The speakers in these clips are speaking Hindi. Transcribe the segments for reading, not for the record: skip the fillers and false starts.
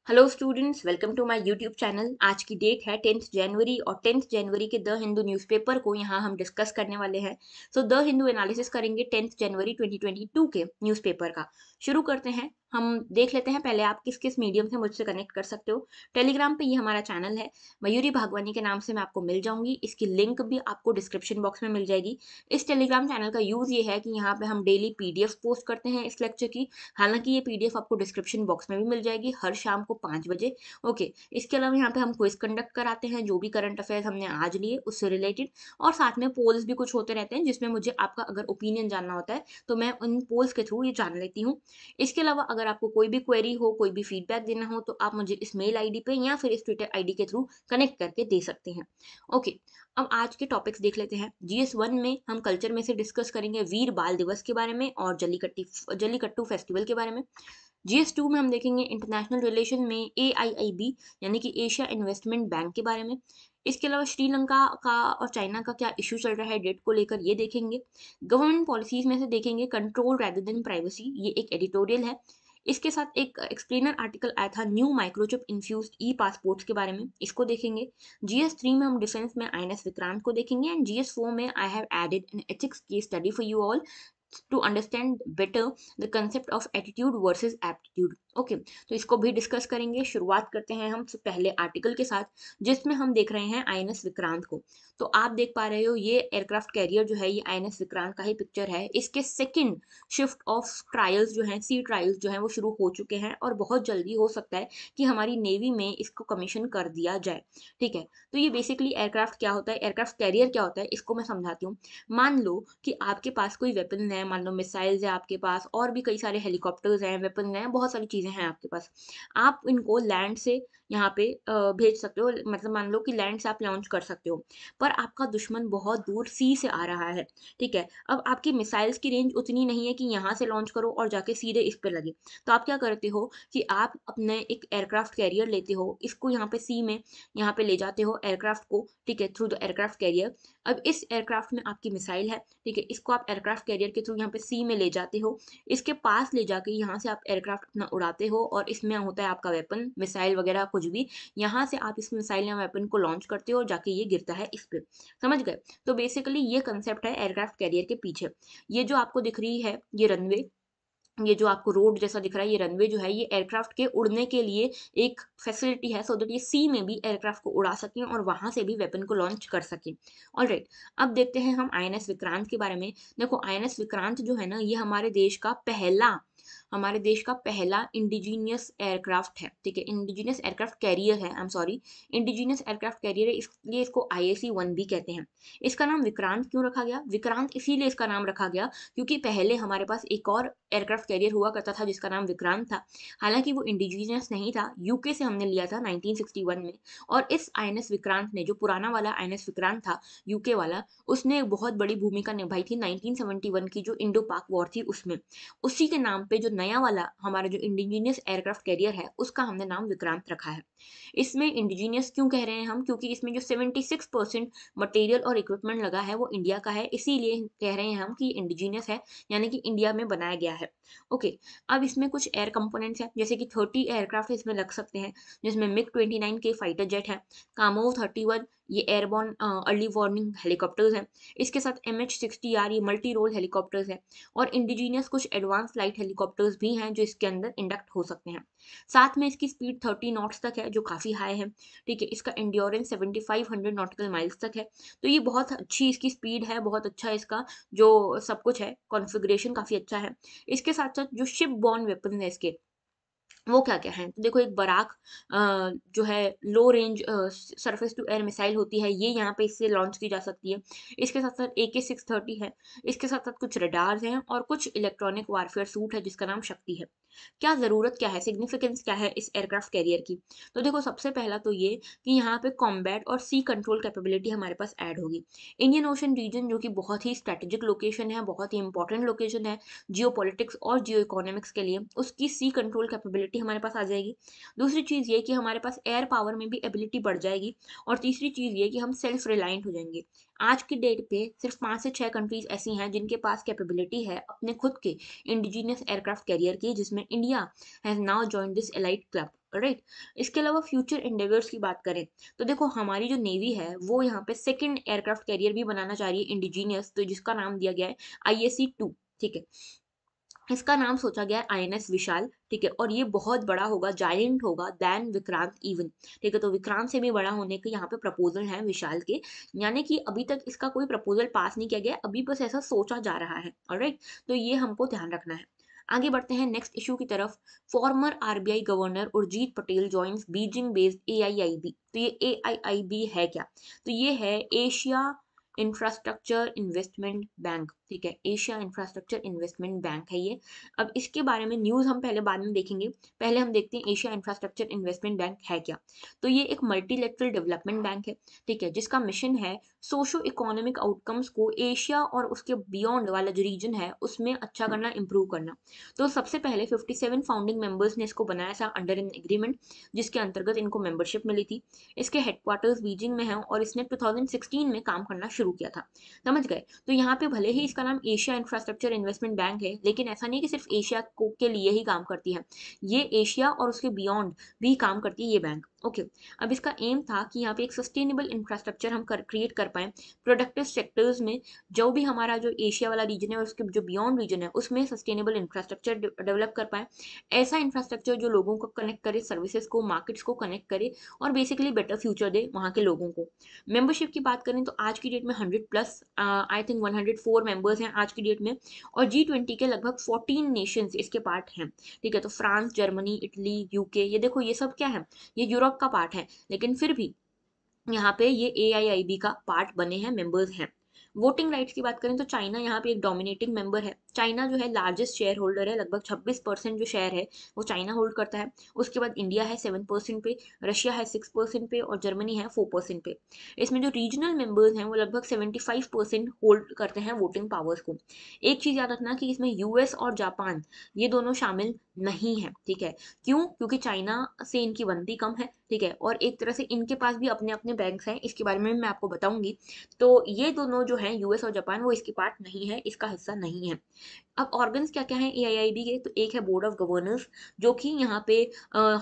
Hello students, welcome to my YouTube channel. आज की डेट है 10th जनवरी और 10th जनवरी के द हिंदू न्यूज़पेपर को यहाँ हम डिस्कस करने वाले हैं। द हिंदू एनालिसिस करेंगे 10th जनवरी 2022 के न्यूज़पेपर का। शुरू करते हैं। हम देख लेते हैं पहले आप किस किस मीडियम से मुझसे कनेक्ट कर सकते हो। टेलीग्राम पे ये हमारा चैनल है, मयूरी भागवानी के नाम से मैं आपको मिल जाऊंगी। इसकी लिंक भी आपको डिस्क्रिप्शन बॉक्स में मिल जाएगी। इस टेलीग्राम चैनल का यूज़ ये है कि यहाँ पे हम डेली पीडीएफ पोस्ट करते हैं इस लेक्चर की। हालांकि ये पीडीएफ आपको डिस्क्रिप्शन बॉक्स में भी मिल जाएगी हर शाम को 5 बजे। ओके, इसके अलावा यहाँ पे हम क्विज कंडक्ट कराते हैं, जो भी करंट अफेयर्स हमने आज लिए उससे रिलेटेड। और साथ में पोल्स भी कुछ होते रहते हैं जिसमें मुझे आपका अगर ओपिनियन जानना होता है तो मैं उन पोल्स के थ्रू ये जान लेती हूँ। इसके अलावा अगर आपको कोई भी क्वेरी हो, कोई भी फीडबैक देना हो तो आप मुझे इस मेल आईडी पे या फिर इस ट्विटर आईडी के थ्रू कनेक्ट करके दे सकते हैं। ओके, अब आज के टॉपिक्स देख लेते हैं। जीएस 1 में हम कल्चर में से डिस्कस करेंगे वीर बाल दिवस के बारे में और जल्लीकट्टू फेस्टिवल के बारे में। जीएस 2 में हम देखेंगे इंटरनेशनल रिलेशन में एआईआईबी यानी कि एशिया इन्वेस्टमेंट बैंक के बारे में। इसके अलावा श्रीलंका का और चाइना का क्या इशू चल रहा है डेट को लेकर, ये देखेंगे। गवर्नमेंट पॉलिसीज में से देखेंगे कंट्रोल रेदर देन प्राइवेसी, ये एक एडिटोरियल है। इसके साथ एक एक्सप्लेनर आर्टिकल आया था न्यू माइक्रोचिप इन्फ्यूज्ड ई पासपोर्ट्स के बारे में, इसको देखेंगे। जीएस 3 में हम डिफेंस में आईएनएस विक्रांत को देखेंगे एंड जीएस 4 में I have added an ethics case study for you all to understand better the concept of attitude versus aptitude. Okay, तो इसको भी डिस्कस करेंगे। शुरुआत करते हैं हम पहले आर्टिकल के साथ, जिसमें हम देख रहे हैं आईएनएस विक्रांत को। तो आप देख पा रहे हो ये एयरक्राफ्ट कैरियर जो है ये आईएनएस विक्रांत का ही पिक्चर है। इसके सेकंड शिफ्ट ऑफ ट्रायल्स जो हैं, सी ट्रायल्स जो हैं वो शुरू हो चुके हैं और बहुत जल्दी हो सकता है कि हमारी नेवी में इसको कमीशन कर दिया जाए। ठीक है, तो ये बेसिकली एयरक्राफ्ट क्या होता है, एयरक्राफ्ट कैरियर क्या होता है, इसको मैं समझाती हूँ। मान लो कि आपके पास कोई वेपन है, मान लो मिसाइल्स है आपके पास और भी कई सारे हेलीकॉप्टर्स हैं, वेपन हैं, बहुत सारी चीज़ें हैं आपके पास। आप इनको लैंड से यहाँ पे भेज सकते हो, मतलब मान लो कि लैंड से आप लॉन्च कर सकते हो। पर आपका दुश्मन बहुत दूर सी से आ रहा है। ठीक है, अब आपकी मिसाइल्स की रेंज उतनी नहीं है कि यहाँ से लॉन्च करो और जाके सीधे इस पे लगे। तो आप क्या करते हो कि आप अपने एक एयरक्राफ्ट कैरियर लेते हो, इसको यहाँ पे सी में यहाँ पे ले जाते हो एयरक्राफ्ट को, ठीक है, थ्रू द एयरक्राफ्ट कैरियर। अब इस एयरक्राफ्ट में आपकी मिसाइल है, ठीक है, इसको आप एयरक्राफ्ट कैरियर के थ्रू यहाँ पे सी में ले जाते हो। इसके पास ले जाके यहाँ से आप एयरक्राफ्ट अपना उड़ाते हो और इसमें होता है आपका वेपन, मिसाइल वगैरह कुछ भी। यहाँ से आप इस मिसाइल या वेपन को लॉन्च करते हो और जाके ये गिरता है इस पे। समझ गए? तो बेसिकली ये कंसेप्ट है एयरक्राफ्ट कैरियर के पीछे। ये जो आपको दिख रही है ये रनवे, ये जो आपको रोड जैसा दिख रहा है ये रनवे जो है ये एयरक्राफ्ट के उड़ने के लिए एक फैसिलिटी है, सो दैट ये सी में भी एयरक्राफ्ट को उड़ा सकें और वहां से भी वेपन को लॉन्च कर सकें। ऑलराइट, अब देखते हैं हम आईएनएस विक्रांत के बारे में। देखो आईएनएस विक्रांत जो है ना ये हमारे देश का पहला इंडिजीनियस एयरक्राफ्ट है। ठीक है, इंडिजीनियस एयरक्राफ्ट कैरियर है, I am sorry, indigenous aircraft carrier है, इसलिए इसको IAC-1 भी कहते हैं। इसका नाम विक्रांत क्यों रखा गया? विक्रांत इसीलिए इसका नाम रखा गया क्योंकि पहले हमारे पास एक और एयरक्राफ्ट कैरियर हुआ करता था जिसका नाम विक्रांत था। हालांकि वो इंडिजीनियस नहीं था, यूके से हमने लिया था 1961 में। और इस आईएनएस विक्रांत ने, जो पुराना वाला आईएनएस विक्रांत था यूके वाला, उसने एक बहुत बड़ी भूमिका निभाई थी 1971 की जो इंडो पाक वॉर थी उसमें। उसी के नाम पे जो नया वाला हमारा जो इंडिजीनियस एयरक्राफ्ट कैरियर है उसका हमने नाम विक्रांत रखा है। इसमें इंडिजीनियस क्यों कह रहे हैं हम? क्योंकि इसमें जो 76% मटेरियल और इक्विपमेंट लगा है वो इंडिया का है, इसीलिए कह रहे हैं हम कि इंडिजीनियस है, यानी कि इंडिया में बनाया गया है। ओके, अब इसमें कुछ एयर कंपोनेंट्स हैं, जैसे कि 30 एयरक्राफ्ट इसमें लग सकते हैं, जिसमें MiG-29 के फाइटर जेट है, कामोव 31 ये एयरबॉर्न अर्ली वार्निंग हेलीकॉप्टर्स हैं। इसके साथ MH-60R ये मल्टी रोल हेलीकॉप्टर्स हैं। और इंडिजीनियस कुछ एडवांस फ्लाइट हेलीकॉप्टर्स भी हैं जो इसके अंदर इंडक्ट हो सकते हैं। साथ में इसकी स्पीड 30 नॉट्स तक है, जो काफ़ी हाई है। ठीक है, इसका एंड्योरेंस 7500 नॉटिकल माइल्स तक है। तो ये बहुत अच्छी इसकी स्पीड है, बहुत अच्छा इसका जो सब कुछ है, कॉन्फ़िगरेशन काफ़ी अच्छा है। इसके साथ-साथ जो शिप बॉर्न वेपन है इसके, वो क्या-क्या हैं? तो देखो एक बराक जो है low range surface to air missile होती है, ये यहाँ पे इससे लॉन्च की जा सकती है। इसके साथ-साथ AK-630 है। इसके साथ-साथ कुछ रडार्स हैं और कुछ इलेक्ट्रॉनिक वारफेयर सूट है जिसका नाम शक्ति है। क्या ज़रूरत क्या है, सिग्निफिकेंस क्या है इस एयरक्राफ्ट कैरियर की? तो देखो सबसे पहला तो ये कि यहाँ पे कॉम्बैट और सी कंट्रोल कैपेबिलिटी हमारे पास ऐड होगी। इंडियन ओशन रीजन जो कि बहुत ही स्ट्रैटेजिक लोकेशन है, बहुत ही इंपॉर्टेंट लोकेशन है जियोपॉलिटिक्स और जियो इकोनॉमिक्स के लिए, उसकी सी कंट्रोल कैपेबिलिटी हमारे पास आ जाएगी। दूसरी चीज़ ये कि हमारे पास एयर पावर में भी एबिलिटी बढ़ जाएगी। और तीसरी चीज़ ये कि हम सेल्फ रिलायंट हो जाएंगे। आज की डेट पे सिर्फ 5 से 6 कंट्रीज ऐसी हैं जिनके पास कैपेबिलिटी है अपने खुद के इंडिजीनियस एयरक्राफ्ट कैरियर की, जिसमें India has now joined this elite club. Right. इसके अलावा फ्यूचर एंडेवर्स की बात करें तो देखो हमारी जो नेवी है वो यहाँ पे सेकंड एयरक्राफ्ट कैरियर भी बनाना चाह रही है इंडिजीनियस, तो जिसका नाम दिया गया है ISC-2। ठीक है, इसका नाम सोचा गया है INS विशाल। ठीक है, और ये बहुत बड़ा होगा, जायंट होगा देन विक्रांत इवन। ठीक है, तो विक्रांत से भी बड़ा होने के यहाँ पे प्रपोजल है विशाल के, यानी कि अभी तक इसका कोई प्रपोजल पास नहीं किया गया, अभी बस ऐसा सोचा जा रहा है। ऑलराइट, तो ये हमको ध्यान रखना है। आगे बढ़ते हैं नेक्स्ट इशू की तरफ। Farmer RBI governor Urjit Patel joins Beijing based AIIB। तो ये AIIB है क्या? तो ये है एशिया इंफ्रास्ट्रक्चर इन्वेस्टमेंट बैंक। ठीक है, एशिया इंफ्रास्ट्रक्चर इन्वेस्टमेंट बैंक है ये। अब इसके बारे में न्यूज़ हम पहले बाद में देखेंगे, पहले हम देखते हैं एशिया इंफ्रास्ट्रक्चर इन्वेस्टमेंट बैंक है क्या। तो ये एक मल्टीलेटरल डेवलपमेंट बैंक है। ठीक है, जिसका मिशन है सोशो इकोनॉमिक आउटकम्स को एशिया और उसके बियॉन्ड वाला जो रीजन है उसमें अच्छा करना, इंप्रूव करना। तो सबसे पहले 57 फाउंडिंग मेंबर्स ने इसको बनाया था अंडर एन एग्रीमेंट, जिसके अंतर्गत इनको मेंबरशिप मिली थी। इसके हेडक्वार्टर्स बीजिंग में है और इसने 2016 में काम करना शुरू किया था। समझ गए? तो यहाँ पे भले ही इसका नाम एशिया इंफ्रास्ट्रक्चर इन्वेस्टमेंट बैंक है, लेकिन ऐसा नहीं कि सिर्फ एशिया को के लिए ही काम करती है, ये एशिया और उसके बियॉन्ड भी काम करती है ये बैंक। ओके, अब इसका एम था कि यहाँ पे एक सस्टेनेबल इंफ्रास्ट्रक्चर हम क्रिएट कर पाए प्रोडक्टिव सेक्टर्स में, जो भी हमारा जो एशिया वाला रीजन है और उसके जो बियॉन्ड रीजन है उसमें सस्टेनेबल इंफ्रास्ट्रक्चर डेवलप कर पाए। ऐसा इंफ्रास्ट्रक्चर जो लोगों को कनेक्ट करे, सर्विसेज को, मार्केट्स को कनेक्ट करे और बेसिकली बेटर फ्यूचर दे वहाँ के लोगों को। मेंबरशिप की बात करें तो आज की डेट में 100 प्लस, आई थिंक 104 मेंबर्स हैं आज की डेट में, और G20 के लगभग 14 नेशंस इसके पार्ट हैं। ठीक है, तो फ्रांस, जर्मनी, इटली, UK, ये देखो ये सब क्या है, ये यूरोप का पार्ट है, लेकिन फिर भी यहाँ पे ये AIIB का पार्ट बने हैं, मेंबर्स हैं। वोटिंग राइट्स की बात करें तो चाइना यहाँ पे एक डोमिनेटिंग मेंबर है। चाइना जो है लार्जेस्ट शेयर होल्डर है, लगभग 26% जो शेयर है वो चाइना होल्ड करता है। उसके बाद इंडिया है 7% पे, रशिया है 6% पे और जर्मनी है 4% पे। इसमें जो रीजनल मेंबर्स हैं वो लगभग 75% होल्ड करते हैं वोटिंग पावर्स को। एक चीज याद रखना कि इसमें US और जापान ये दोनों शामिल नहीं है। ठीक है, क्यों? क्योंकि चाइना से इनकी बनती कम है। ठीक है, और एक तरह से इनके पास भी अपने अपने बैंक्स हैं, इसके बारे में मैं आपको बताऊंगी। तो ये दोनों जो हैं US और जापान वो इसके पार्ट नहीं है, इसका हिस्सा नहीं है। अब ऑर्गन्स क्या क्या हैं AIIB के? तो एक है बोर्ड ऑफ गवर्नर्स, जो कि यहाँ पे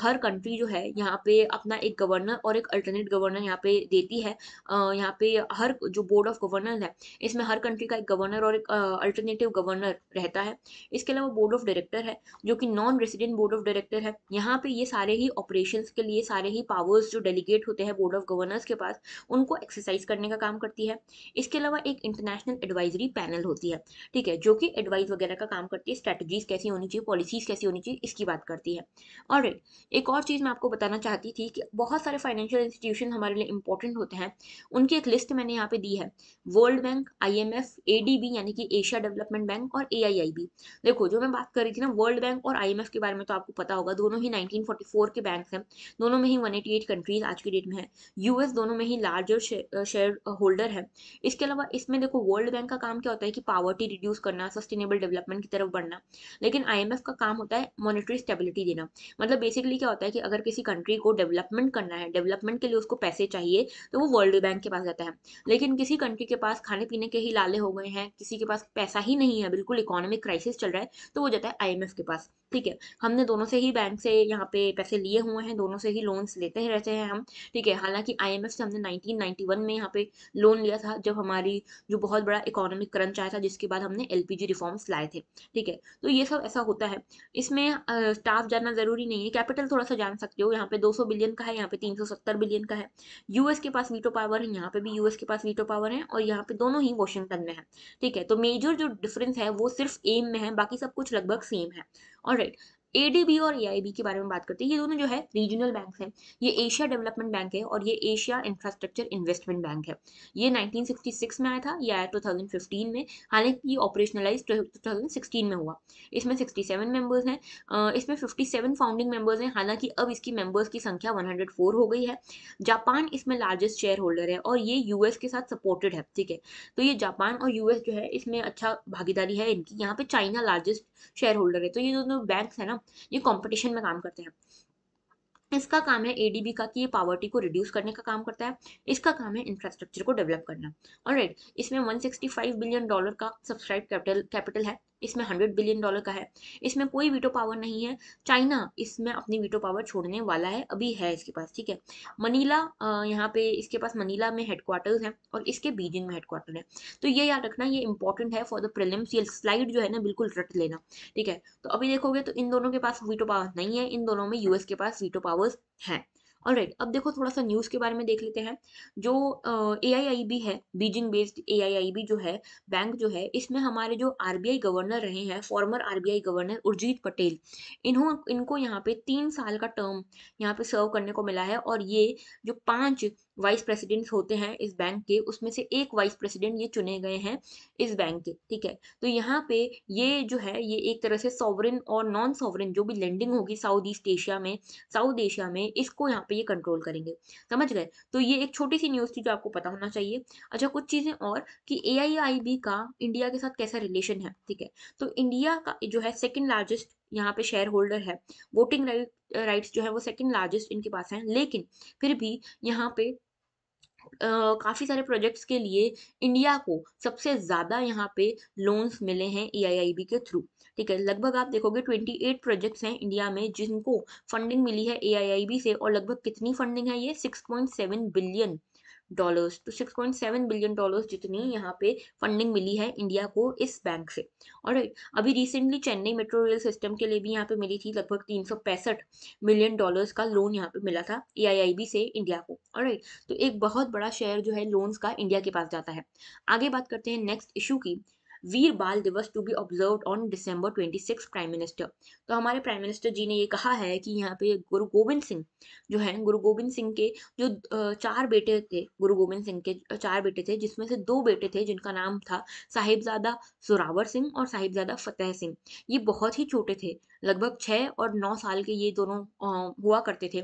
हर कंट्री जो है यहाँ पे अपना एक गवर्नर और एक अल्टरनेट गवर्नर यहाँ पे देती है। यहाँ पे हर जो बोर्ड ऑफ गवर्नर है इसमें हर कंट्री का एक गवर्नर और एक अल्टरनेटिव गवर्नर रहता है। इसके अलावा बोर्ड ऑफ डायरेक्टर है जो कि non resident board of director है। यहाँ पे ये सारे ही ऑपरेशंस के लिए सारे ही पावर्स जो डेलीगेट होते हैं बोर्ड ऑफ गवर्नर्स के पास, उनको एक्सरसाइज करने का काम करती है। इसके अलावा एक इंटरनेशनल एडवाइजरी पैनल होती है। ठीक है, जो कि एडवाइस वगैरह का काम करती है, स्ट्रेटजीज कैसी होनी चाहिए, पॉलिसीज कैसी होनी चाहिए, इसकी बात करती है। और एक और चीज मैं आपको बताना चाहती थी कि बहुत सारे फाइनेंशियल इंस्टीट्यूशन हमारे लिए इंपॉर्टेंट होते हैं, उनकी एक लिस्ट मैंने यहाँ पे दी है। वर्ल्ड बैंक, IMF, ADB यानी कि एशिया डेवलपमेंट बैंक और AIIB। देखो जो मैं बात कर रही थी ना वर्ल्ड बैंक और IMF के बारे में, तो आपको पता होगा दोनों ही 1944 के बैंक हैं, दोनों में ही 188 कंट्रीज आज की डेट में है। US दोनों में ही लार्जर शेयर होल्डर है। इसके अलावा इसमें देखो वर्ल्ड बैंक का काम क्या होता है कि पावर्टी रिड्यूस करना, सस्टेनेबल डेवलपमेंट की तरफ बढ़ना, लेकिन IMF का काम होता है मॉनेटरी स्टेबिलिटी देना। मतलब बेसिकली क्या होता है कि अगर किसी कंट्री को डेवलपमेंट करना है, डेवलपमेंट के लिए उसको पैसे चाहिए, तो वो वर्ल्ड बैंक के पास जाता है। लेकिन किसी कंट्री के पास खाने पीने के ही लाले हो गए हैं, किसी के पास पैसा ही नहीं है, बिल्कुल इकोनॉमिक क्राइसिस चल रहा है, तो वो जाता है IMF के पास। ठीक है, हमने दोनों से ही बैंक से यहाँ पे पैसे लिए हुए हैं, दोनों से ही लोन्स लेते ही रहते हैं हम। ठीक है, हालांकि IMF से हमने 1991 में यहाँ पे लोन लिया था, जब हमारी जो बहुत बड़ा इकोनॉमिक क्रंच आया था, जिसके बाद हमने LPG रिफॉर्म्स लाए थे। ठीक है, तो ये सब ऐसा होता है। इसमें स्टाफ जानना जरूरी नहीं है, कैपिटल थोड़ा सा जान सकते हो। यहाँ पे 200 बिलियन का है, यहाँ पे 370 बिलियन का है। US के पास वीटो पावर है, यहाँ पे भी US के पास वीटो पावर है, और यहाँ पे दोनों ही वॉशिंगटन में है। ठीक है, तो मेजर जो डिफरेंस है वो सिर्फ एम में है, बाकी सब कुछ लगभग सेम है। ऑलराइट, ADB और AIB के बारे में बात करते हैं। ये दोनों जो है रीजनल बैंक हैं। ये एशिया डेवलपमेंट बैंक है और ये एशिया इंफ्रास्ट्रक्चर इन्वेस्टमेंट बैंक है। ये 1966 में आया था, ये आया 2015 में, हालांकि ये ऑपरेशनलाइज 2016 में हुआ। इसमें 67 मेंबर्स हैं, इसमें 57 फाउंडिंग मेंबर्स हैं, हालांकि अब इसकी मेंबर्स की संख्या 104 हो गई है। जापान इसमें लार्जेस्ट शेयर होल्डर है और ये US के साथ सपोर्टेड है। ठीक है, तो ये जापान और US जो है इसमें अच्छा भागीदारी है इनकी। यहाँ पे चाइना लार्जेस्ट शेयर होल्डर है। तो ये दोनों बैंक्स है ना, ये कंपटीशन में काम करते हैं। इसका काम है ADB का कि ये पावर्टी को रिड्यूस करने का काम करता है। इसका काम है इंफ्रास्ट्रक्चर को डेवलप करना। ऑलराइट, इसमें $165 बिलियन का सब्सक्राइब कैपिटल है। इसमें $100 बिलियन का है, इसमें कोई वीटो पावर नहीं है। चाइना इसमें अपनी वीटो पावर छोड़ने वाला है, अभी है इसके पास, ठीक है। मनीला, यहाँ पे इसके पास मनीला में हेडक्वार्टर्स है और इसके बीजिंग में हेडक्वार्टर है। तो ये याद रखना, ये इंपॉर्टेंट है फॉर द प्रीलिम्स, ये स्लाइड जो है ना बिल्कुल रट लेना, ठीक है। तो अभी देखोगे तो इन दोनों के पास वीटो पावर नहीं है, इन दोनों में यूएस के पास वीटो पावर्स हैं। ऑलराइट, अब देखो थोड़ा सा न्यूज़ के बारे में देख लेते हैं। जो एआईआईबी है, बीजिंग बेस्ड एआईआईबी जो है बैंक जो है, इसमें हमारे जो आरबीआई गवर्नर रहे हैं, farmer RBI governor Urjit Patel, इनको यहाँ पे 3 साल का टर्म यहाँ पे सर्व करने को मिला है। और ये जो 5 वाइस प्रेसिडेंट्स होते हैं इस बैंक के, उसमें से एक वाइस प्रेसिडेंट ये चुने गए हैं इस बैंक के, ठीक है। तो यहाँ पे ये जो है, ये एक तरह से सॉवरेन और नॉन सॉवरेन जो भी लेंडिंग होगी साउथ एशिया में, इसको यहाँ पे ये कंट्रोल करेंगे, समझ गए। तो ये एक छोटी सी न्यूज़ थी जो आपको पता होना चाहिए। अच्छा, कुछ चीज़ें और कि एआईआईबी का इंडिया के साथ कैसा रिलेशन है, ठीक है। तो इंडिया का जो है सेकंड लार्जेस्ट यहाँ पे शेयर होल्डर है, वोटिंग राइट्स जो है वो सेकंड लार्जेस्ट इनके पास है, लेकिन फिर भी यहाँ पे काफ़ी सारे प्रोजेक्ट्स के लिए इंडिया को सबसे ज़्यादा यहाँ पे लोन्स मिले हैं एआईआईबी के थ्रू, ठीक है। लगभग आप देखोगे 28 प्रोजेक्ट्स हैं इंडिया में जिनको फंडिंग मिली है एआईआईबी से, और लगभग कितनी फंडिंग है ये, $6.7 बिलियन। तो $6.7 बिलियन जितनी यहाँ पे फंडिंग मिली है इंडिया को इस बैंक से। और अभी recently Chennai metro rail system के लिए भी यहाँ पे मिली थी लगभग $365 मिलियन का लोन यहाँ पे मिला था एआईआईबी से इंडिया को। ऑलराइट, तो एक बहुत बड़ा शेयर जो है लोन्स का इंडिया के पास जाता है। आगे बात करते हैं नेक्स्ट इशू की, Veer Baal Diwas to be observed on December 26 prime minister. तो हमारे प्राइम मिनिस्टर जी ने ये कहा है कि यहाँ पे गुरु गोविंद सिंह जो है, गुरु गोविंद सिंह के जो 4 बेटे थे, गुरु गोविंद सिंह के 4 बेटे थे, जिसमें से 2 बेटे थे जिनका नाम था साहिबजादा जोरावर सिंह और साहिबजादा फतेह सिंह। ये बहुत ही छोटे थे, लगभग 6 और 9 साल के ये दोनों हुआ करते थे।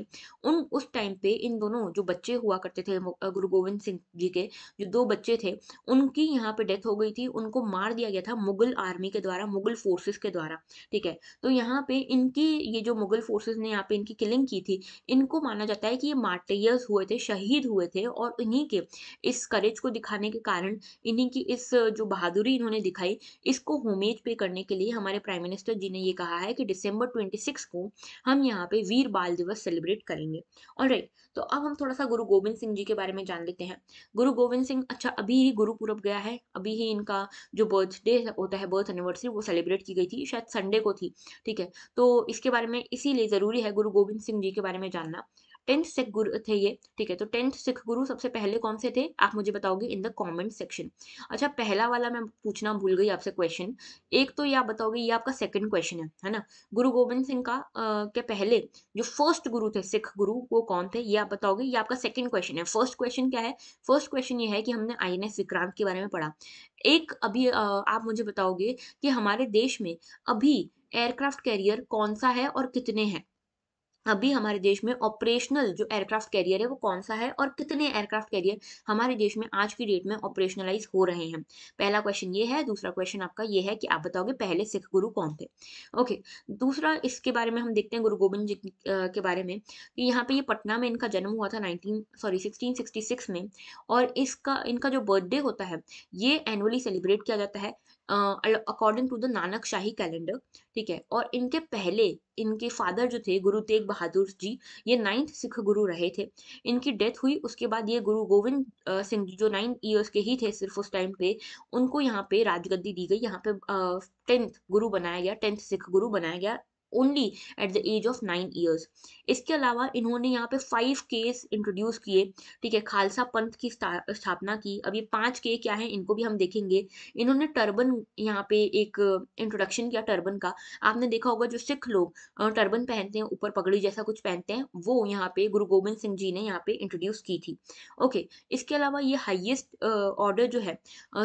उस टाइम पे इन दोनों जो बच्चे हुआ करते थे, गुरु गोविंद सिंह जी के जो 2 बच्चे थे, उनकी यहाँ पे डेथ हो गई थी, उनको मार दिया गया था मुगल आर्मी के द्वारा, मुगल फोर्सेस के द्वारा, ठीक है। तो यहाँ पे इनकी, ये जो मुगल फोर्सेस ने यहाँ पे इनकी किलिंग की थी, इनको माना जाता है कि ये मार्टियर्स हुए थे, शहीद हुए थे, और इन्हीं के इस करेज को दिखाने के कारण, इन्हीं की इस जो बहादुरी इन्होंने दिखाई, इसको होमेज पे करने के लिए हमारे प्राइम मिनिस्टर जी ने ये कहा है कि December 26 को हम यहाँ पे वीर बाल दिवस सेलिब्रेट करेंगे। ऑलराइट, तो अब हम थोड़ा सा गुरु गोविंद सिंह जी के बारे में जान लेते हैं। गुरु गोविंद सिंह, अच्छा अभी ही गुरुपुरब गया है, अभी ही इनका जो बर्थडे होता है, बर्थ एनिवर्सरी, वो सेलिब्रेट की गई थी, शायद संडे को थी, ठीक है। तो इसके बारे में इसीलिए ज़रूरी है गुरु गोविंद सिंह जी के बारे में जानना। 10th सिख गुरु थे ये, ठीक है। तो 10th सिख गुरु सबसे पहले कौन से थे, आप मुझे बताओगे इन द कमेंट सेक्शन। अच्छा, पहला वाला मैं पूछना भूल गई आपसे क्वेश्चन, एक तो ये आप बताओगे, ये आपका सेकंड क्वेश्चन है ना। गुरु गोविंद सिंह का के पहले जो फर्स्ट गुरु थे, सिख गुरु, वो कौन थे, ये आप बताओगे, ये आपका सेकंड क्वेश्चन है। फर्स्ट क्वेश्चन क्या है, फर्स्ट क्वेश्चन ये है कि हमने आईएनएस विक्रांत के बारे में पढ़ा। एक अभी आप मुझे बताओगे कि हमारे देश में अभी एयरक्राफ्ट कैरियर कौन सा है और कितने हैं। अभी हमारे देश में ऑपरेशनल जो एयरक्राफ्ट कैरियर है वो कौन सा है, और कितने एयरक्राफ्ट कैरियर हमारे देश में आज की डेट में ऑपरेशनलाइज हो रहे हैं। पहला क्वेश्चन ये है। दूसरा क्वेश्चन आपका ये है कि आप बताओगे पहले सिख गुरु कौन थे। ओके, दूसरा इसके बारे में हम देखते हैं गुरु गोविंद जी के बारे में, कि यहाँ पे ये पटना में इनका जन्म हुआ था 1666 में, और इसका इनका जो बर्थडे होता है ये एनुअली सेलिब्रेट किया जाता है according to the Nanakshahi calendar, ठीक है। और इनके पहले इनके फादर जो थे गुरु तेग बहादुर जी, ये 9th सिख गुरु रहे थे। इनकी डेथ हुई, उसके बाद ये गुरु गोविंद सिंह जी जो 9 इयर्स के ही थे सिर्फ उस टाइम पे, उनको यहाँ पे राजगद्दी दी गई, यहाँ पे 10th गुरु बनाया गया, 10th सिख गुरु बनाया गया only at the age of 9 years. इसके अलावा इन्होंने यहाँ पे 5 केस इंट्रोड्यूस किए, ठीक है, खालसा पंथ की स्थापना की। अब ये 5 के क्या है इनको भी हम देखेंगे। इन्होंने टर्बन यहाँ पे एक इंट्रोडक्शन किया टर्बन का। आपने देखा होगा जो सिख लोग टर्बन पहनते हैं, ऊपर पगड़ी जैसा कुछ पहनते हैं, वो यहाँ पे गुरु गोविंद सिंह जी ने यहाँ पे इंट्रोड्यूस की थी। ओके, इसके अलावा ये हाईएस्ट ऑर्डर जो है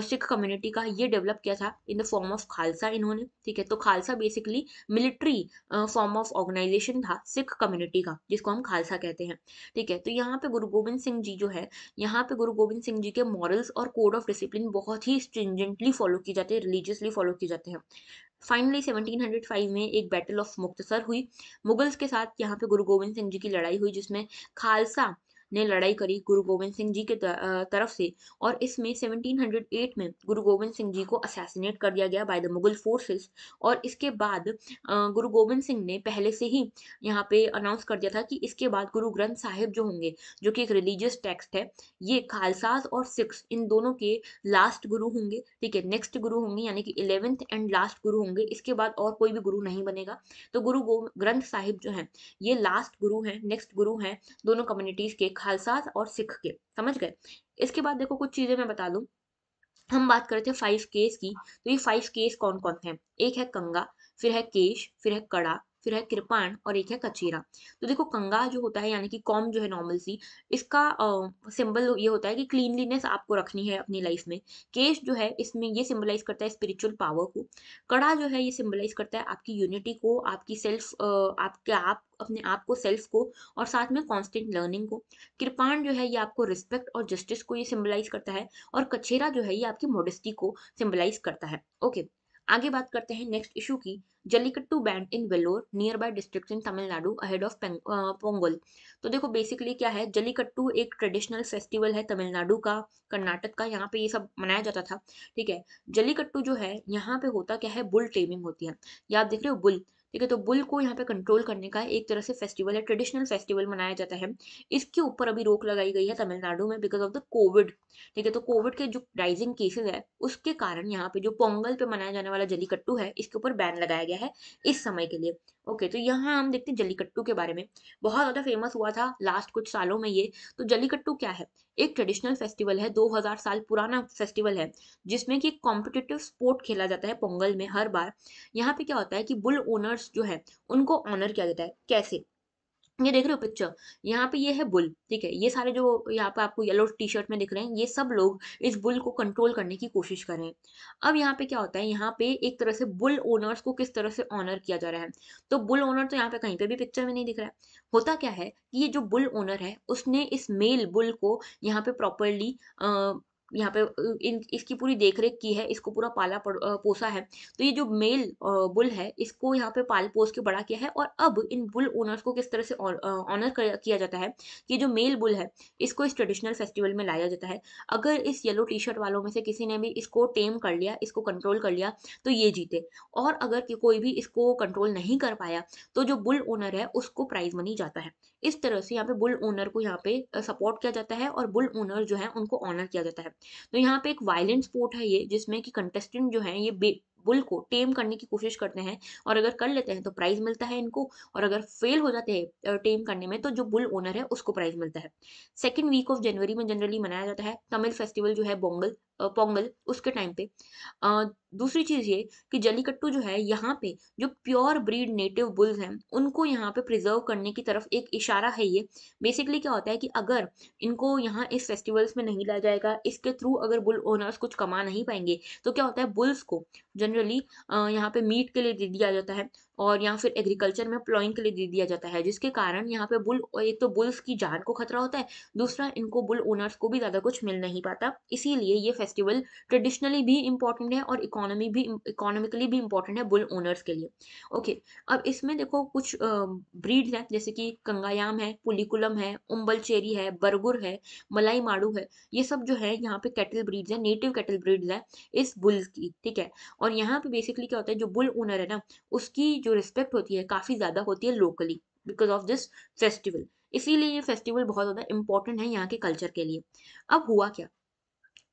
सिख कम्युनिटी का, ये डेवलप किया था in the form of Khalsa इन्होंने, ठीक है। तो Khalsa basically military form of organisation था सिख कम्युनिटी का, जिसको हम खालसा कहते हैं, ठीक है। तो यहाँ पे गुरु गोविंद सिंह जी जो है, यहाँ पे गुरु गोविंद सिंह जी के मॉरल्स और कोड ऑफ डिसिप्लिन बहुत ही स्ट्रिंजेंटली फॉलो की जाते हैं, रिलीजियसली फॉलो की जाते हैं। फाइनली 1705 में एक बैटल ऑफ मुक्तसर हुई मुगल्स के साथ, यहाँ पे गुरु गोविंद सिंह जी की लड़ाई हुई, जिसमें खालसा ने लड़ाई करी गुरु गोविंद सिंह जी के तरफ से, और इसमें 1708 में गुरु गोविंद सिंह जी को असैसिनेट कर दिया गया बाय द मुगल फोर्सेस। और इसके बाद गुरु गोविंद सिंह ने पहले से ही यहाँ पे अनाउंस कर दिया था कि इसके बाद गुरु ग्रंथ साहिब जो होंगे, जो कि एक रिलीजियस टेक्स्ट है, ये खालसास और सिख्स इन दोनों के लास्ट गुरु होंगे, ठीक है, नेक्स्ट गुरु होंगे, यानी कि 11th एंड लास्ट गुरु होंगे। इसके बाद और कोई भी गुरु नहीं बनेगा। तो ग्रंथ साहिब जो है ये लास्ट गुरु हैं, नेक्स्ट गुरु हैं दोनों कम्युनिटीज के, खालसास और सिख के, समझ गए। इसके बाद देखो कुछ चीजें मैं बता दूं। हम बात करते हैं 5 केस की। तो ये 5 केस कौन कौन है? एक है कंगा, फिर है केश, फिर है कड़ा, फिर है कृपाण और एक है कचेरा। तो देखो कंगा जो होता है यानी कि कॉम जो है नॉर्मल सी, इसका सिंबल ये होता है कि क्लीनलीनेस आपको रखनी है अपनी लाइफ में। केश जो है इसमें ये सिंबलाइज करता है स्पिरिचुअल पावर को। कड़ा जो है ये सिंबलाइज करता है आपकी यूनिटी को, आपकी सेल्फ आपके आप अपने आप को, सेल्फ को, और साथ में कांस्टेंट लर्निंग को। कृपाण जो है ये आपको रिस्पेक्ट और जस्टिस को ये सिंबलाइज करता है। और कछेरा जो है ये आपकी मॉडेस्टी को सिंबलाइज करता है। ओके, आगे बात करते हैं नेक्स्ट इशू की। Jallikattu band in Vellore near by district in Tamil Nadu ahead of Pongal. तो देखो बेसिकली क्या है, जल्लीकट्टू एक ट्रेडिशनल फेस्टिवल है तमिलनाडु का, कर्नाटक का, यहाँ पे ये सब मनाया जाता था, ठीक है। जल्लीकट्टू जो है यहाँ पे होता क्या है, बुल टेमिंग होती है। ये आप देख रहे हो बुल, ठीक है। तो बुल को यहाँ पे कंट्रोल करने का एक तरह से फेस्टिवल है, ट्रेडिशनल फेस्टिवल मनाया जाता है। इसके ऊपर अभी रोक लगाई गई है तमिलनाडु में बिकॉज ऑफ द कोविड, ठीक है। तो कोविड के जो राइजिंग केसेस है उसके कारण यहाँ पे जो पोंगल पे मनाया जाने वाला जल्लीकट्टू है इसके ऊपर बैन लगाया गया है इस समय के लिए। ओके, तो यहाँ हम देखते हैं जल्लीकट्टू के बारे में। बहुत ज्यादा फेमस हुआ था लास्ट कुछ सालों में ये। तो जल्लीकट्टू क्या है? एक ट्रेडिशनल फेस्टिवल है, 2000 साल पुराना फेस्टिवल है, जिसमें कि कॉम्पिटिटिव स्पोर्ट खेला जाता है पोंगल में हर बार। यहाँ पे क्या होता है कि बुल ओनर्स जो है उनको ऑनर किया जाता है। कैसे? ये देख रहे हो पिक्चर, यहाँ पे ये है बुल, ठीक है। ये सारे जो यहाँ पे आपको येलो टी शर्ट में दिख रहे हैं ये सब लोग इस बुल को कंट्रोल करने की कोशिश कर रहे हैं। अब यहाँ पे क्या होता है, यहाँ पे एक तरह से बुल ओनर्स को किस तरह से ऑनर किया जा रहा है। तो बुल ओनर तो यहाँ पे कहीं पे भी पिक्चर में नहीं दिख रहा है। होता क्या है कि ये जो बुल ओनर है उसने इस मेल बुल को यहाँ पे प्रॉपरली यहाँ पे इसकी पूरी देखरेख की है, इसको पूरा पोसा है। तो ये जो मेल बुल है इसको यहाँ पे पाल पोस के बड़ा किया है। और अब इन बुल ओनर्स को किस तरह से ऑनर किया जाता है कि जो मेल बुल है इसको इस ट्रेडिशनल फेस्टिवल में लाया जाता है। अगर इस येलो टी शर्ट वालों में से किसी ने भी इसको टेम कर लिया, इसको कंट्रोल कर लिया, तो ये जीते। और अगर कोई भी इसको कंट्रोल नहीं कर पाया तो जो बुल ओनर है उसको प्राइज मनी जाता है। इस तरह से यहाँ पे बुल ओनर को यहाँ पे सपोर्ट किया जाता है और बुल ओनर जो है उनको ऑनर किया जाता है। तो यहाँ पे एक वायलेंट स्पोर्ट है ये, जिसमें कि कंटेस्टेंट जो है ये बुल को टेम करने की कोशिश करते हैं, और अगर कर लेते हैं तो प्राइज मिलता है इनको, और अगर फेल हो जाते हैं टेम करने में तो जो बुल ओनर है उसको प्राइज मिलता है। सेकेंड वीक ऑफ जनवरी में जनरली मनाया जाता है तमिल फेस्टिवल जो है पोंगल उसके टाइम पे। दूसरी चीज ये कि जल्लीकट्टू जो है यहाँ पे जो प्योर ब्रीड नेटिव बुल्स हैं उनको यहाँ पे प्रिजर्व करने की तरफ एक इशारा है ये। बेसिकली क्या होता है कि अगर इनको यहाँ इस फेस्टिवल्स में नहीं लाया जाएगा, इसके थ्रू अगर बुल ओनर्स कुछ कमा नहीं पाएंगे, तो क्या होता है बुल्स को जनरली यहाँ पे मीट के लिए दे दिया जाता है, और या फिर एग्रीकल्चर में प्लॉइंग के लिए दे दिया जाता है, जिसके कारण यहाँ पे एक तो बुल्स की जान को खतरा होता है, दूसरा इनको बुल ओनर्स को भी ज्यादा कुछ मिल नहीं पाता। इसीलिए ये फेस्टिवल ट्रेडिशनली भी इम्पोर्टेंट है और इकोनॉमिकली भी इम्पोर्टेंट है बुल ओनर्स के लिए। ओके, अब इसमें देखो कुछ ब्रीड्स हैं जैसे कि कंगायाम है, पुलिकुलम है, उम्बल चेरी है, बरगुर है, मलाई माड़ू है। ये सब जो है यहाँ पे कैटल ब्रीड्स है, नेटिव कैटल ब्रीड्स है इस बुल्स की, ठीक है। और यहाँ पे बेसिकली क्या होता है, जो बुल ओनर है ना उसकी जो रिस्पेक्ट होती है काफी ज्यादा होती है locally because of this festival. इसीलिए ये फेस्टिवल बहुत ज्यादा इंपॉर्टेंट है यहाँ के कल्चर के लिए। अब हुआ क्या,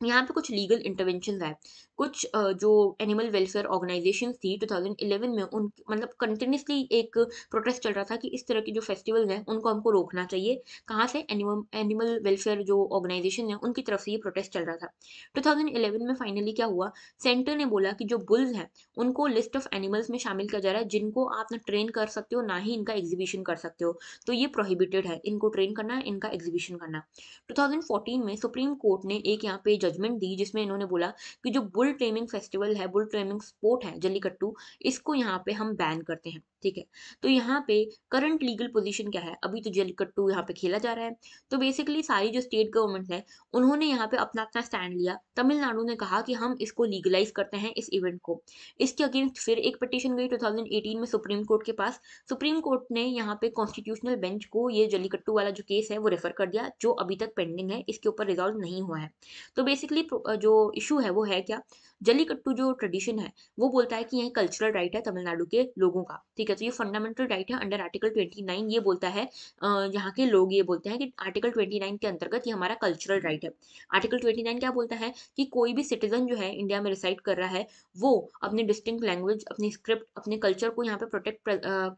यहाँ पे कुछ लीगल इंटरवेंशन है। कुछ जो एनिमल वेलफेयर ऑर्गेनाइजेशन थी 2011 में, उन मतलब कंटिन्यूसली एक प्रोटेस्ट चल रहा था कि इस तरह के जो फेस्टिवल्स हैं उनको हमको रोकना चाहिए। कहाँ से? एनिमल वेलफेयर जो ऑर्गेनाइजेशन है उनकी तरफ से ये प्रोटेस्ट चल रहा था। 2011 में फाइनली क्या हुआ, सेंटर ने बोला कि जो बुल्स हैं उनको लिस्ट ऑफ एनिमल्स में शामिल किया जा रहा है जिनको आप ना ट्रेन कर सकते हो ना ही इनका एग्जीबिशन कर सकते हो। तो ये प्रोहिबिटेड है इनको ट्रेन करना, इनका एग्जीबिशन करना। 2014 में सुप्रीम कोर्ट ने एक यहाँ पे जजमेंट दी जिसमें इन्होंने बोला कि जो बुल टेमिंग फेस्टिवल है, बुल टेमिंग स्पोर्ट है जल्लीकट्टू, इसको यहाँ पे हम बैन करते हैं। ठीक है। तो यहाँ पे करंट लीगल पोजीशन क्या है, अभी तो जल्लीकट्टू यहाँ पे खेला जा रहा है। तो बेसिकली सारी जो स्टेट गवर्नमेंट है उन्होंने यहाँ पे अपना अपना स्टैंड लिया। तमिलनाडु ने कहा कि हम इसको लीगलाइज करते हैं इस इवेंट को। इसके अगेंस्ट फिर एक पिटीशन गई 2018 में सुप्रीम कोर्ट के पास। सुप्रीम कोर्ट ने यहाँ पे कॉन्स्टिट्यूशनल बेंच को ये जल्लीकट्टू वाला जो केस है वो रेफर कर दिया, जो अभी तक पेंडिंग है, इसके ऊपर रिजॉल्व नहीं हुआ है। तो बेसिकली जो इशू है वो है क्या, जल्लीकट्टू जो ट्रेडिशन है वो बोलता है कि यह कल्चरल राइट है तमिलनाडु के लोगों का, ठीक है। तो ये फंडामेंटल राइट है अंडर आर्टिकल 29, ये बोलता है यहाँ के लोग ये बोलते हैं कि आर्टिकल 29 के अंतर्गत ये हमारा कल्चरल राइट है। आर्टिकल 29 क्या बोलता है कि कोई भी सिटीजन जो है इंडिया में रिसाइड कर रहा है वो अपनी डिस्टिंक्ट लैंग्वेज, अपनी स्क्रिप्ट, अपने कल्चर को यहाँ पे प्रोटेक्ट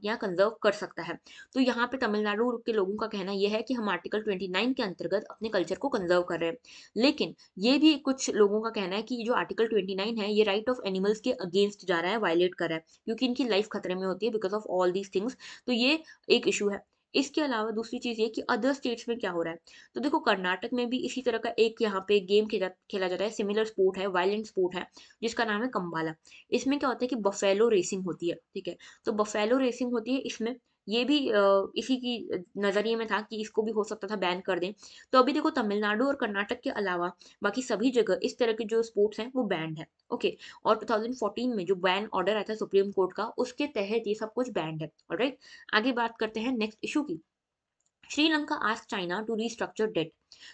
या कंजर्व कर सकता है। तो यहाँ पे तमिलनाडु के लोगों का कहना यह है कि हम आर्टिकल 29 के अंतर्गत अपने कल्चर को कंजर्व कर रहे हैं। लेकिन ये भी कुछ लोगों का कहना है कि ये जो आर्टिकल 29 है ये राइट ऑफ एनिमल्स के अगेंस्ट जा रहा है, वायलेट कर रहा है, क्योंकि इनकी लाइफ खतरे में होती है because of all these things. तो ये एक इशू है। इसके अलावा दूसरी चीज ये कि अदर स्टेट्स में क्या हो रहा है। तो देखो कर्नाटक में भी इसी तरह का एक यहाँ पे गेम खेला जाता है, सिमिलर स्पोर्ट है, वायलेंट स्पोर्ट है, जिसका नाम है कंबाला। इसमें क्या होता है कि बफेलो रेसिंग होती है, ठीक है। तो बफेलो रेसिंग होती है इसमें, ये भी इसी की नजरिए में था कि इसको भी हो सकता था बैन कर दें। तो अभी देखो तमिलनाडु और कर्नाटक के अलावा बाकी सभी जगह इस तरह के जो स्पोर्ट्स हैं वो बैंड है, ओके। और 2014 में जो बैन ऑर्डर आया था सुप्रीम कोर्ट का, उसके तहत ये सब कुछ बैंड है, ऑलराइट। आगे बात करते हैं नेक्स्ट इशू की। Sri Lanka ask China to restructure debt.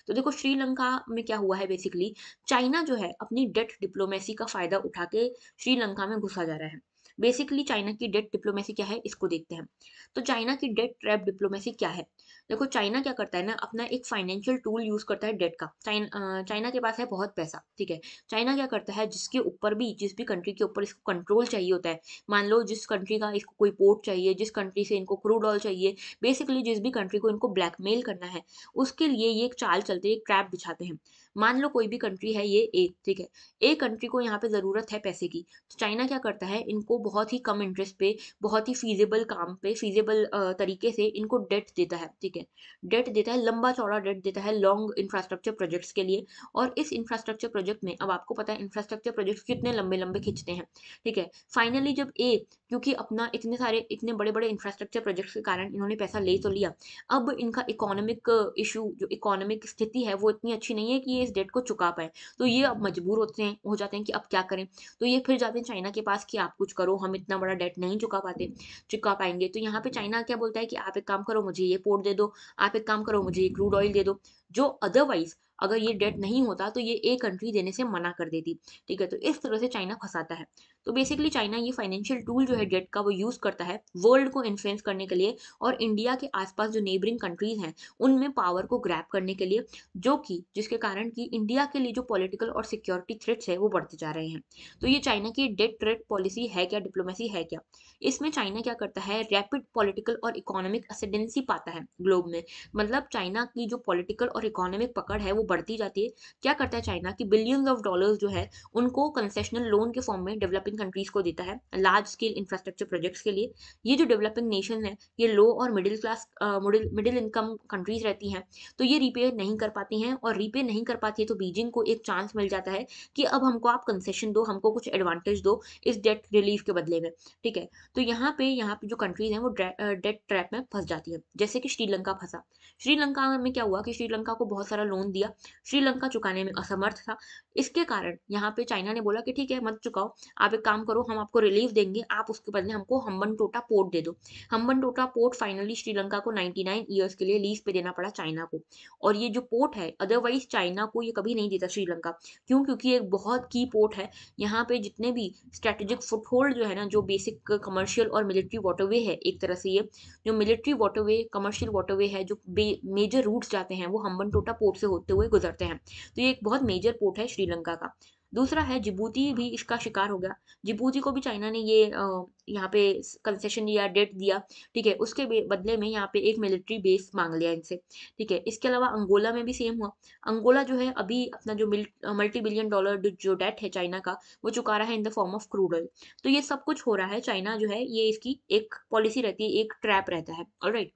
तो देखो श्रीलंका में क्या हुआ है, बेसिकली चाइना जो है अपनी डेट डिप्लोमेसी का फायदा उठा के श्रीलंका में घुसा जा रहा है। बेसिकली चाइना की डेट डिप्लोमेसी क्या है इसको देखते हैं। तो चाइना की डेट ट्रैप डिप्लोमेसी क्या है। देखो चाइना क्या करता है ना, अपना एक फाइनेंशियल टूल यूज करता है डेट का। चाइना के पास है बहुत पैसा, ठीक है। चाइना क्या करता है, जिसके ऊपर भी, जिस भी कंट्री के ऊपर इसको कंट्रोल चाहिए होता है, मान लो जिस कंट्री का इसको कोई पोर्ट चाहिए, जिस कंट्री से इनको क्रूड ऑयल चाहिए, बेसिकली जिस भी कंट्री को इनको ब्लैकमेल करना है, उसके लिए ये एक चाल चलते हैं, एक ट्रैप बिछाते हैं। मान लो कोई भी कंट्री है ये ए, ठीक है। ए कंट्री को यहाँ पे जरूरत है पैसे की, तो चाइना क्या करता है, इनको बहुत ही कम इंटरेस्ट पे, बहुत ही फीजेबल काम पे, फीजेबल तरीके से इनको डेट देता है, ठीक है। डेट देता है, लंबा चौड़ा डेट देता है लॉन्ग इंफ्रास्ट्रक्चर प्रोजेक्ट्स के लिए। और इस इंफ्रास्ट्रक्चर प्रोजेक्ट में, अब आपको पता है इंफ्रास्ट्रक्चर प्रोजेक्ट कितने लंबे लंबे खींचते हैं, ठीक है। फाइनली जब ए, क्योंकि अपना इतने सारे इतने बड़े बड़े इंफ्रास्ट्रक्चर प्रोजेक्ट्स के कारण इन्होंने पैसा ले तो लिया, अब इनका इकोनॉमिक इशू, जो इकोनॉमिक स्थिति है वो इतनी अच्छी नहीं है कि ये इस डेट को चुका पाए। तो ये अब मजबूर होते हैं, हो जाते हैं कि अब क्या करें। तो ये फिर जाते हैं चाइना के पास कि आप कुछ करो, हम इतना बड़ा डेट नहीं चुका पाएंगे। तो यहाँ पे चाइना क्या बोलता है कि आप एक काम करो, मुझे ये पोर्ट दे दो, आप एक काम करो, मुझे ये क्रूड ऑयल दे दो, जो अदरवाइज अगर ये डेट नहीं होता तो ये एक कंट्री देने से मना कर देती, ठीक है। तो इस तरह से चाइना फंसाता है। तो बेसिकली चाइना ये फाइनेंशियल टूल जो है डेट का वो यूज करता है वर्ल्ड को इन्फ्लुएंस करने के लिए, और इंडिया के आसपास जो नेबरिंग कंट्रीज हैं उनमें पावर को ग्रैब करने के लिए, जो कि जिसके कारण कि इंडिया के लिए जो पॉलिटिकल और सिक्योरिटी थ्रेट्स है वो बढ़ते जा रहे हैं। तो ये चाइना की डेट ट्रेड पॉलिसी है क्या, डिप्लोमेसी है क्या। इसमें चाइना क्या करता है, रैपिड पॉलिटिकल और इकोनॉमिक असेंडेंसी पाता है ग्लोब में। मतलब चाइना की जो पॉलिटिकल और इकोनॉमिक पकड़ है वो बढ़ती जाती है। क्या करता है चाइना कि बिलियंस ऑफ डॉलर्स जो है उनको कंसेशनल लोन के फॉर्म में डेवलपिंग कंट्रीज को देता है लार्ज स्केल इंफ्रास्ट्रक्चर प्रोजेक्ट्स के लिए। ये जो डेवलपिंग नेशन है ये लो और middle class, middle income countries रहती हैं। तो ये रीपे नहीं कर पाती हैं, और रीपे नहीं कर पाती है तो बीजिंग को एक चांस मिल जाता है कि अब हमको आप कंसेशन दो, हमको कुछ एडवांटेज दो इस डेट रिलीफ के बदले में, ठीक है। तो यहाँ पे जो कंट्रीज हैं वो डेट ट्रैप में फंस जाती है, जैसे कि श्रीलंका फंसा। श्रीलंका में क्या हुआ कि श्रीलंका को बहुत सारा लोन दिया, श्रीलंका चुकाने में असमर्थ था। इसके कारण यहाँ पे चाइना ने बोला कि ठीक है मत चुकाओ, आप एक काम करो, हम आपको रिलीफ देंगे, आप उसके बदले हमको हम्बनटोटा पोर्ट दे दो। हम्बनटोटा पोर्ट फाइनली श्रीलंका को 99 ईयर्स के लिए लीज पे देना पड़ा चाइना को। और ये जो पोर्ट है अदरवाइज चाइना को ये कभी नहीं देता श्रीलंका। क्यों, क्योंकि एक बहुत की पोर्ट है। यहाँ पे जितने भी स्ट्रेटेजिक फुटहोल्ड जो है ना, जो बेसिक कमर्शियल और मिलिट्री वाटरवे है, एक तरह से ये जो मिलिट्री वाटरवे, कमर्शियल वाटरवे है, जो मेजर रूट्स जाते हैं वो हम्बनटोटा पोर्ट से होते हुए गुजरते हैं। तो ये एक बहुत मेजर पोर्ट है श्रीलंका का। दूसरा है जिबूती भी इसका शिकार हो गया। जिबूती को भी चाइना ने ये यहाँ पे कंसेशन दिया, डेट दिया, ठीक है। उसके बदले में यहाँ पे एक मिलिट्री बेस मांग लिया इनसे, ठीक है। इसके अलावा अंगोला में भी सेम हुआ। अंगोला जो है अभी अपना जो मल्टी बिलियन डॉलर जो डेट है चाइना का वो चुका रहा है इन the form of crude oil. तो ये सब कुछ हो रहा है, चाइना जो है ये इसकी एक पॉलिसी रहती है, एक ट्रैप रहता है, ऑलराइट।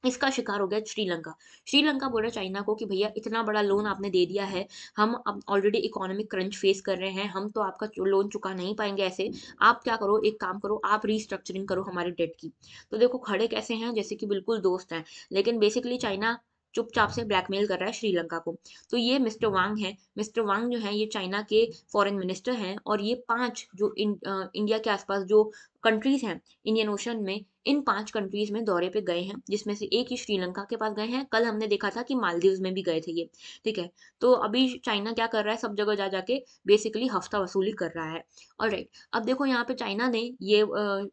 इसका शिकार हो गया श्रीलंका। श्रीलंका बोल रहा है चाइना को कि भैया इतना बड़ा लोन आपने दे दिया है, हम अब ऑलरेडी इकोनॉमिक क्रंच फेस कर रहे हैं, हम तो आपका लोन चुका नहीं पाएँगे ऐसे। आप क्या करो, एक काम करो, आप रीस्ट्रक्चरिंग करो हमारे डेट की। तो देखो खड़े कैसे हैं, जैसे कि बिल्कुल दोस्त हैं, लेकिन बेसिकली चाइना चुपचाप से ब्लैकमेल कर रहा है श्रीलंका को। तो ये मिस्टर वांग हैं, मिस्टर वांग जो हैं ये चाइना के फॉरेन मिनिस्टर हैं और ये 5 जो इंडिया के आस-पास जो कंट्रीज़ हैं इंडियन ओशन में, इन 5 कंट्रीज़ में दौरे पे गए हैं, जिसमें से एक ही श्रीलंका के पास गए हैं। कल हमने देखा था कि मालदीव्स में भी गए थे ये, ठीक है? तो अभी चाइना क्या कर रहा है, सब जगह जा जा के बेसिकली हफ्ता वसूली कर रहा है। ऑलराइट, अब देखो यहाँ पे चाइना ने ये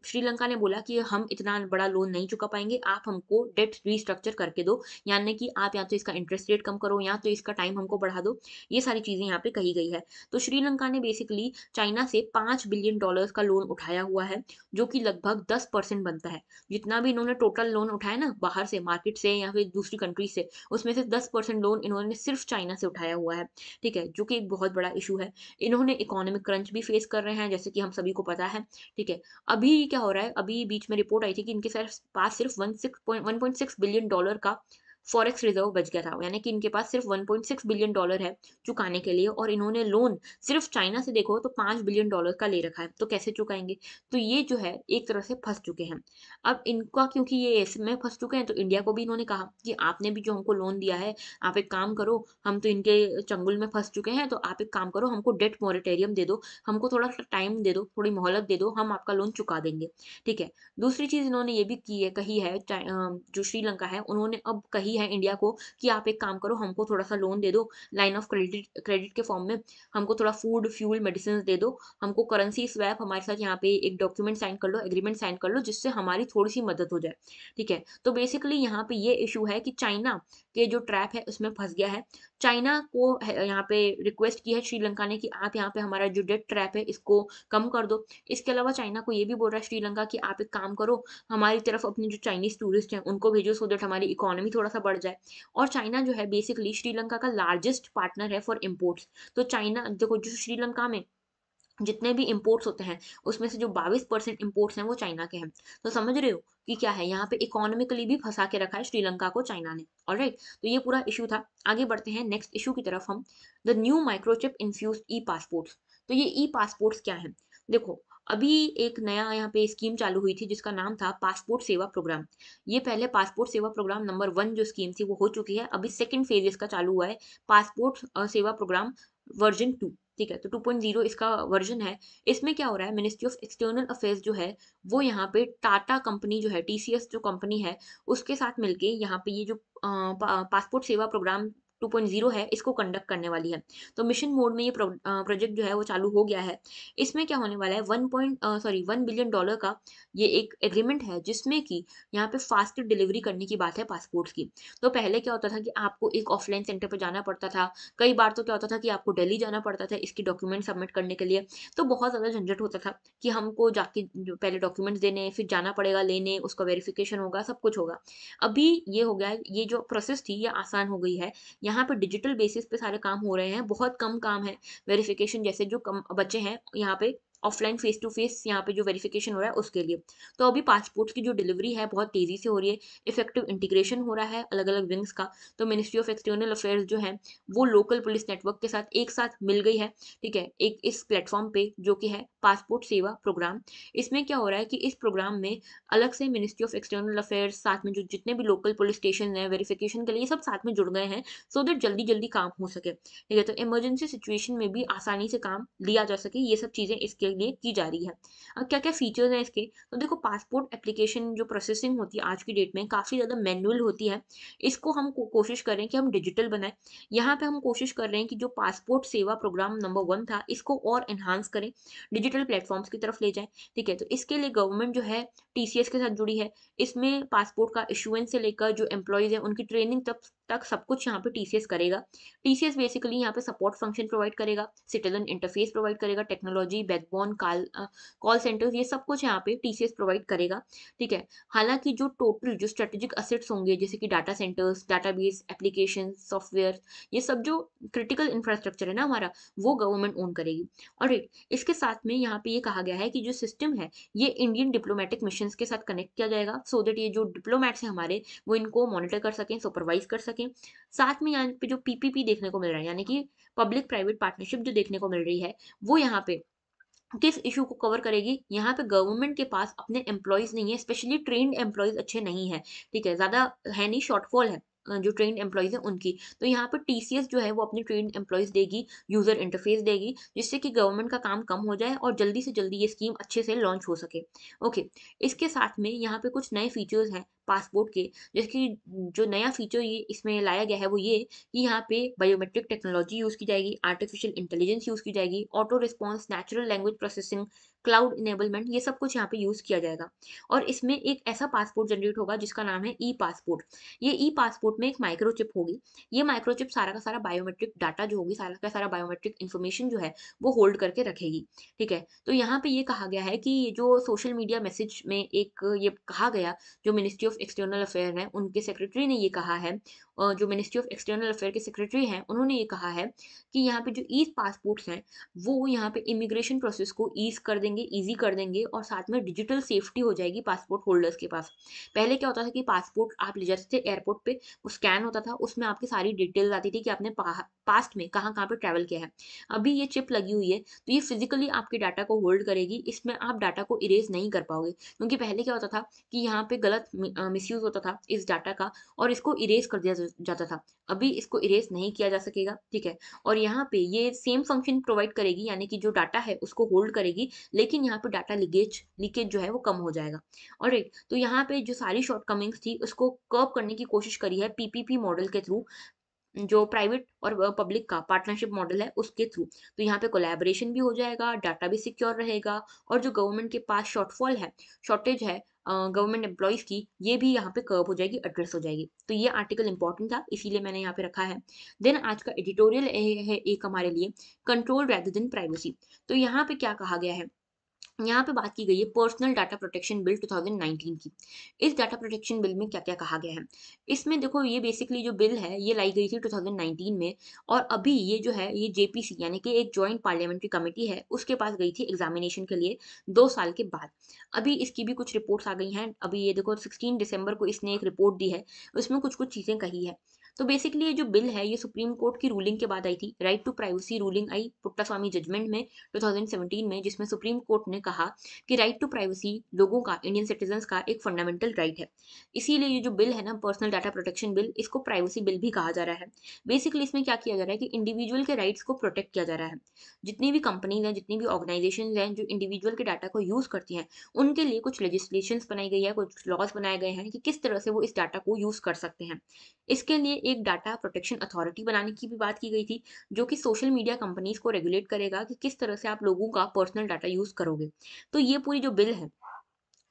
श्रीलंका ने बोला कि हम इतना बड़ा लोन नहीं चुका पाएँगे, आप हमको डेट रीस्ट्रक्चर करके दो, यानी कि आप या तो इसका इंटरेस्ट रेट कम करो या तो इसका टाइम हमको बढ़ा दो। ये सारी चीज़ें यहाँ पे कही गई है। तो श्रीलंका ने बेसिकली चाइना से $5 बिलियन का लोन उठाया हुआ है, जो कि लगभग 10% बनता है। जितना भी इन्होंने टोटल लोन उठाया ना बाहर से, मार्केट से या फिर दूसरी कंट्री से, उसमें से 10% लोन इन्होंने सिर्फ चाइना से उठाया हुआ है, ठीक है? जो कि एक बहुत बड़ा इश्यू है। इन्होंने इकोनॉमिक क्रंच भी फेस कर रहे हैं, जैसे कि हम सभी को पता है, ठीक है? अभी क्या हो रहा है, अभी बीच में रिपोर्ट आई थी कि इनके सिर्फ पास सिर्फ 1.6 बिलियन डॉलर का फॉरेक्स रिजर्व बच गया था, यानी कि इनके पास सिर्फ 1.6 बिलियन डॉलर है चुकाने के लिए, और इन्होंने लोन सिर्फ चाइना से देखो तो 5 बिलियन डॉलर का ले रखा है, तो कैसे चुकाएंगे? तो ये जो है एक तरह से फंस चुके हैं। अब इनका क्योंकि ये इसमें फंस चुके हैं, तो इंडिया को भी इन्होंने कहा कि आपने भी जो हमको लोन दिया है, आप एक काम करो, हम तो इनके चंगुल में फंस चुके हैं, तो आप एक काम करो, हमको डेट मॉरेटोरियम दे दो, हमको थोड़ा सा टाइम दे दो, थोड़ी मोहलत दे दो, हम आपका लोन चुका देंगे, ठीक है? दूसरी चीज इन्होंने ये भी की है, कही है, जो श्रीलंका है उन्होंने अब कही है इंडिया को कि आप एक काम करो, हमको थोड़ा सा लोन दे दो, लाइन ऑफ क्रेडिट क्रेडिट के फॉर्म में, हमको थोड़ा फूड फ्यूल मेडिसिन दे दो, हमको करेंसी स्वैप हमारे साथ यहाँ पे एक डॉक्यूमेंट साइन कर लो, एग्रीमेंट साइन कर लो, जिससे हमारी थोड़ी सी मदद हो जाए, ठीक है? तो बेसिकली यहाँ पे ये इशू है कि चाइना के जो ट्रैप है उसमें फंस गया है। चाइना को यहाँ पे रिक्वेस्ट की है श्रीलंका ने कि आप यहाँ पे हमारा जो डेट ट्रैप है इसको कम कर दो। इसके अलावा चाइना को ये भी बोल रहा है श्रीलंका कि आप एक काम करो, हमारी तरफ अपने जो चाइनीज टूरिस्ट हैं उनको भेजो, सो दैट हमारी इकोनॉमी थोड़ा सा बढ़ जाए। और चाइना जो है बेसिकली श्रीलंका का लार्जेस्ट पार्टनर है फॉर इम्पोर्ट्स। तो चाइना देखो, जो श्रीलंका में जितने भी इम्पोर्ट्स होते हैं, उसमें से जो 22% इम्पोर्ट्स हैं वो चाइना के हैं। तो समझ रहे हो कि क्या है, यहाँ पे इकोनॉमिकली भी फंसा के रखा है श्रीलंका को चाइना ने। ऑलराइट, तो ये पूरा इशू था। आगे बढ़ते हैं नेक्स्ट इशू की तरफ हम। The new microchip infused E passports. तो ये ई पासपोर्ट्स क्या है? देखो, अभी एक नया यहाँ पे स्कीम चालू हुई थी जिसका नाम था पासपोर्ट सेवा प्रोग्राम। ये पहले पासपोर्ट सेवा प्रोग्राम नंबर 1 जो स्कीम थी वो हो चुकी है, अभी सेकंड फेज इसका चालू हुआ है, पासपोर्ट सेवा प्रोग्राम वर्जन 2, ठीक है? तो 2.0 इसका वर्जन है। इसमें क्या हो रहा है, मिनिस्ट्री ऑफ एक्सटर्नल अफेयर्स जो है, वो यहाँ पे टाटा कंपनी जो है, टीसीएस जो कंपनी है, उसके साथ मिलके यहाँ पे ये जो पासपोर्ट सेवा प्रोग्राम 2.0 है, इसको कंडक्ट करने वाली है। तो मिशन मोड में ये प्रोजेक्ट जो है वो चालू हो गया है। इसमें क्या होने वाला है, 1 बिलियन डॉलर का ये एक एग्रीमेंट है, जिसमें कि यहाँ पे फास्ट डिलीवरी करने की बात है पासपोर्ट्स की। तो पहले क्या होता था कि आपको एक ऑफलाइन सेंटर पे जाना पड़ता था, कई बार तो क्या होता था कि आपको दिल्ली जाना पड़ता था इसकी डॉक्यूमेंट सबमिट करने के लिए, तो बहुत ज़्यादा झंझट होता था कि हमको जाके जो पहले डॉक्यूमेंट्स देने, फिर जाना पड़ेगा लेने, उसका वेरिफिकेशन होगा, सब कुछ होगा। अभी ये हो गया है, ये जो प्रोसेस थी ये आसान हो गई है। यहाँ पे डिजिटल बेसिस पे सारे काम हो रहे हैं, बहुत कम काम है, वेरिफिकेशन जैसे जो कम बचे हैं यहाँ पे, ऑफलाइन फेस टू फेस यहाँ पे जो वेरिफिकेशन हो रहा है उसके लिए। तो अभी पासपोर्ट्स की जो डिलीवरी है बहुत तेज़ी से हो रही है, इफेक्टिव इंटीग्रेशन हो रहा है अलग-अलग विंग्स का। तो मिनिस्ट्री ऑफ एक्सटर्नल अफेयर्स जो है, वो लोकल पुलिस नेटवर्क के साथ एक साथ मिल गई है, ठीक है? एक इस प्लेटफ़ॉर्म पे जो कि है पासपोर्ट सेवा प्रोग्राम। इसमें क्या हो रहा है कि इस प्रोग्राम में अलग से मिनिस्ट्री ऑफ एक्सटर्नल अफेयर्स, साथ में जो जितने भी लोकल पुलिस स्टेशन हैं वेरिफिकेशन के लिए, ये सब साथ में जुड़ गए हैं, सो दैट जल्दी-जल्दी काम हो सके, ठीक है? तो इमरजेंसी सिचुएशन में भी आसानी से काम लिया जा सके, ये सब चीज़ें इसके लिए की जा रही है। अब क्या-क्या फीचर्स हैं इसके? तो देखो, पासपोर्ट एप्लीकेशन जो प्रोसेसिंग होती है आज की डेट में काफ़ी ज़्यादा मैनुअल होती है। इसको हम कोशिश कर रहे हैं कि हम डिजिटल बनाएँ। यहाँ पे हम कोशिश कर रहे हैं कि जो पासपोर्ट सेवा प्रोग्राम नंबर 1 था, इसको और एनहांस करें, डिजिटल प्लेटफ़ॉर्म्स की तरफ ले जाएँ, ठीक है? तो इसके लिए गवर्नमेंट जो है टीसीएस के साथ जुड़ी है। इसमें पासपोर्ट का इश्यूएंस से लेकर जो एम्प्लॉइज़ हैं उनकी ट्रेनिंग तक तक सब कुछ यहाँ पे टीसीएस करेगा। टीसीएस बेसिकली यहाँ पे सपोर्ट फंक्शन प्रोवाइड करेगा, सिटीजन इंटरफेस प्रोवाइड करेगा, टेक्नोलॉजी, बैकबोन, कॉल सेंटर्स, ये सब कुछ यहाँ पे टीसीएस प्रोवाइड करेगा। ठीक है। हालाँकि जो टोटल जो स्ट्रेटेजिक असेट्स होंगे जैसे कि data centres, database, application, software, ये सब जो क्रिटिकल इंफ्रास्ट्रक्चर है ना हमारा, वो गवर्नमेंट ओन करेगी। ऑलराइट, इसके साथ में यहाँ पे ये कहा गया है कि जो सिस्टम है ये इंडियन डिप्लोमेटिक मिशंस के साथ कनेक्ट किया जाएगा, सो दैट ये जो डिप्लोमेट्स हैं हमारे वो इनको मॉनिटर कर सकें, सुपरवाइज कर सकें। साथ में यहाँ पे जो पीपीपी देखने को मिल रहा है, यानी कि पब्लिक प्राइवेट पार्टनरशिप जो देखने को मिल रही है, वो यहाँ पे किस इशू को कवर करेगी? यहाँ पे गवर्नमेंट के पास अपने एम्प्लॉइज़ नहीं है, स्पेशली ट्रेन्ड एम्प्लॉइज़ अच्छे नहीं हैं, ठीक है? ज़्यादा है नहीं, शॉर्टफॉल है जो ट्रेन्ड एम्प्लॉइज़ हैं उनकी। तो यहाँ पे टीसीएस जो है वो अपने ट्रेन्ड एम्प्लॉइज़ देगी, यूज़र इंटरफेस देगी, जिससे कि गवर्नमेंट का काम कम हो जाए और जल्दी से जल्दी ये स्कीम अच्छे से लॉन्च हो सके। ओके, इसके साथ में यहाँ पे कुछ नए फीचर्स हैं पासपोर्ट के, जैसे कि जो नया फीचर ये इसमें लाया गया है वो ये कि यहाँ पे बायोमेट्रिक टेक्नोलॉजी यूज़ की जाएगी, आर्टिफिशियल इंटेलिजेंस यूज़ की जाएगी, auto response, natural language processing, cloud enablement, ये सब कुछ यहाँ पे यूज़ किया जाएगा। और इसमें एक ऐसा पासपोर्ट जनरेट होगा जिसका नाम है ई पासपोर्ट। ये ई पासपोर्ट में एक माइक्रोचिप होगी। ये माइक्रोचिप सारा का सारा बायोमेट्रिक डाटा जो होगी, सारा का सारा बायोमेट्रिक इन्फॉर्मेशन जो है वो होल्ड करके रखेगी। ठीक है। तो यहाँ पे ये कहा गया है कि ये जो सोशल मीडिया मैसेज में एक ये कहा गया, जो मिनिस्ट्री ऑफ एक्सटर्नल अफेयर है उनके सेक्रेटरी ने ये कहा है, जो मिनिस्ट्री ऑफ एक्सटर्नल अफेयर के सेक्रेटरी हैं उन्होंने ये कहा है कि यहाँ पे जो ई पासपोर्ट्स हैं वो यहाँ पे इमिग्रेशन प्रोसेस को ईज़ कर देंगे, ईज़ी कर देंगे, और साथ में डिजिटल सेफ्टी हो जाएगी पासपोर्ट होल्डर्स के पास। पहले क्या होता था कि पासपोर्ट आप ले जाते थे एयरपोर्ट पे, वो स्कैन होता था, उसमें आपकी सारी डिटेल्स आती थी कि आपने पास्ट में कहाँ-कहाँ पे ट्रैवल किया है। अभी ये चिप लगी हुई है, तो ये फिज़िकली आपके डाटा को होल्ड करेगी, इसमें आप डाटा को इरेज़ नहीं कर पाओगे। क्योंकि पहले क्या होता था कि यहाँ पे गलत मिसयूज़ होता था इस डाटा का और इसको इरेज़ कर दिया जाता था। अभी इसको इरेज़ नहीं किया जा सकेगा, ठीक है? और यहाँ पे ये सेम फंक्शन प्रोवाइड करेगी, यानी कि जो डाटा है उसको होल्ड करेगी, लेकिन यहाँ पे डाटा लीकेज जो है वो कम हो जाएगा। ऑलराइट, तो यहाँ पे जो सारी शॉर्टकमिंग्स थी उसको कर्ब करने की कोशिश करी है पीपीपी मॉडल के थ्रू, जो प्राइवेट और पब्लिक का पार्टनरशिप मॉडल है उसके थ्रू। तो यहाँ पे कोलैबोरेशन भी हो जाएगा, डाटा भी सिक्योर रहेगा, और जो गवर्नमेंट के पास शॉर्टेज है गवर्नमेंट एम्प्लॉइज़ की, ये भी यहाँ पे कर्व हो जाएगी, एड्रेस हो जाएगी। तो ये आर्टिकल इम्पोर्टेंट था, इसीलिए मैंने यहाँ पे रखा है। देन आज का एडिटोरियल है एक हमारे लिए, कंट्रोल रेदर देन प्राइवेसी। तो यहाँ पे क्या कहा गया है? यहाँ पे बात की गई है पर्सनल डाटा प्रोटेक्शन बिल 2019 की। इस डाटा प्रोटेक्शन बिल में क्या-क्या कहा गया है? इसमें देखो, ये बेसिकली जो बिल है ये लाई गई थी 2019 में, और अभी ये जो है ये जेपीसी यानी कि एक जॉइंट पार्लियामेंट्री कमिटी है, उसके पास गई थी एग्ज़ामिनेशन के लिए 2 साल के बाद। अभी इसकी भी कुछ रिपोर्ट्स आ गई हैं। अभी ये देखो 16 दिसंबर को इसने एक रिपोर्ट दी है, उसमें कुछ-कुछ चीज़ें कही है। तो बेसिकली ये जो बिल है ये सुप्रीम कोर्ट की रूलिंग के बाद आई थी। राइट टू प्राइवेसी रूलिंग आई पुट्टास्वामी जजमेंट में 2017 में, जिसमें सुप्रीम कोर्ट ने कहा कि राइट टू प्राइवेसी लोगों का, इंडियन सिटीजंस का एक फंडामेंटल राइट है। इसीलिए ये जो बिल है ना, पर्सनल डाटा प्रोटेक्शन बिल, इसको प्राइवेसी बिल भी कहा जा रहा है। बेसिकली इसमें क्या किया जा रहा है कि इंडिविजुअल के राइट्स को प्रोटेक्ट किया जा रहा है। जितनी भी कंपनीज हैं, जितनी भी ऑर्गेनाइजेशन हैं जो इंडिविजुअल के डाटा को यूज़ करती हैं, उनके लिए कुछ लेजिस्लेशंस बनाई गई है, कुछ लॉज बनाए गए हैं कि किस तरह से वो इस डाटा को यूज़ कर सकते हैं। इसके लिए एक डाटा प्रोटेक्शन अथॉरिटी बनाने की भी बात की गई थी, जो कि सोशल मीडिया कंपनीज को रेगुलेट करेगा कि किस तरह से आप लोगों का पर्सनल डाटा यूज़ करोगे। तो ये पूरी जो बिल है,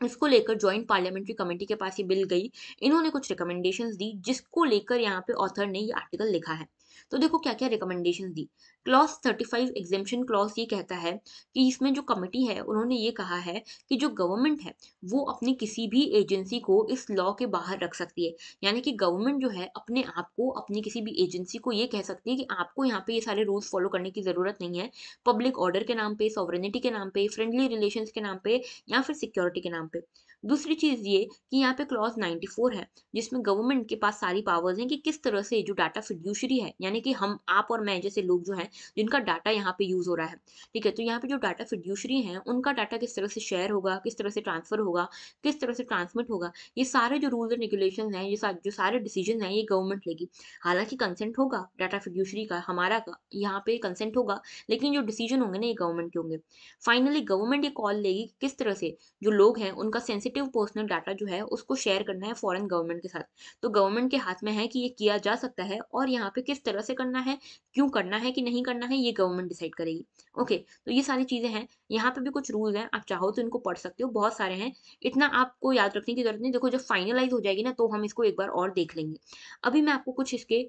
इसको लेकर जॉइंट पार्लियामेंट्री कमेटी के पास ये बिल गई। इन्होंने कुछ रिकमेंडेशंस दी, जिसको लेकर यहाँ पे ऑथर ने ये आर्टिकल लिखा है। तो देखो क्या-क्या रिकमेंडेशंस दी। क्लॉज़ 35 एग्जेम्पशन क्लॉज़ ये कहता है कि इसमें जो कमिटी है उन्होंने ये कहा है कि जो गवर्नमेंट है वो अपनी किसी भी एजेंसी को इस लॉ के बाहर रख सकती है। यानी कि गवर्नमेंट जो है अपने आप को, अपनी किसी भी एजेंसी को ये कह सकती है कि आपको यहाँ पे ये सारे रूल्स फॉलो करने की ज़रूरत नहीं है। पब्लिक ऑर्डर के नाम पे, सॉवरेनिटी के नाम पे, फ्रेंडली रिलेशंस के नाम पे, या फिर सिक्योरिटी के नाम पे। दूसरी चीज़ ये कि यहाँ पे क्लॉज़ 94 है, जिसमें गवर्नमेंट के पास सारी पावर्स हैं कि किस तरह से जो डाटा फिड्यूशरी है, यानी कि हम, आप और मैं जैसे लोग जो हैं, जिनका डाटा यहाँ पे यूज़ हो रहा है, ठीक है? तो यहाँ पे जो डाटा फिड्यूशरी हैं, उनका डाटा किस तरह से शेयर होगा, किस तरह से ट्रांसफ़र होगा, किस तरह से ट्रांसमिट होगा, ये सारे जो रूल्स एंड रेगुलेशंस हैं, ये जो सारे डिसीजन हैं, ये गवर्नमेंट लेगी। हालाँकि कंसेंट होगा डाटा फिड्यूशरी का, हमारा का, यहाँ पे कंसेंट होगा, लेकिन जो डिसीजन होंगे ना, ये गवर्नमेंट के होंगे। फाइनली गवर्नमेंट ये कॉल लेगी कि किस तरह से जो लोग हैं, उनका सेंसिटिव सेंसिटिव पर्सनल डाटा जो है उसको शेयर करना है फॉरेन गवर्नमेंट के साथ। तो गवर्नमेंट के हाथ में है कि ये किया जा सकता है और यहाँ पे किस तरह से करना है, क्यों करना है कि नहीं करना है, ये गवर्नमेंट डिसाइड करेगी। ओके, तो ये सारी चीज़ें हैं। यहाँ पे भी कुछ रूल्स हैं, आप चाहो तो इनको पढ़ सकते हो, बहुत सारे हैं। इतना आपको याद रखने की ज़रूरत नहीं, देखो जब फाइनलाइज़ हो जाएगी ना तो हम इसको एक बार और देख लेंगे। अभी मैं आपको कुछ इसके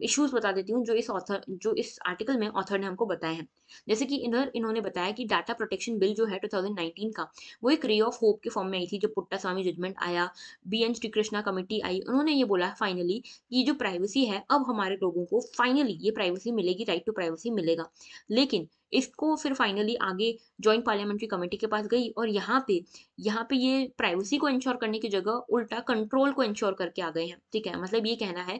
इश्यूज़ बता देती हूँ जो इस आर्टिकल में ऑथर ने हमको बताए हैं। जैसे कि इधर इन्होंने बताया कि डाटा प्रोटेक्शन बिल जो है 2019 का, वो एक रे ऑफ होप के फॉर्म में आई थी जब पुट्टास्वामी जजमेंट आया, बी.एन. श्री कृष्णा कमिटी आई, उन्होंने ये बोला फाइनली कि जो प्राइवेसी है, अब हमारे लोगों को फाइनली ये प्राइवेसी मिलेगी, राइट टू प्राइवेसी मिलेगा। लेकिन इसको फिर फाइनली आगे जॉइंट पार्लियामेंट्री कमेटी के पास गई और यहाँ पे ये प्राइवेसी को इंश्योर करने की जगह उल्टा कंट्रोल को इंश्योर करके आ गए हैं, ठीक है? मतलब ये कहना है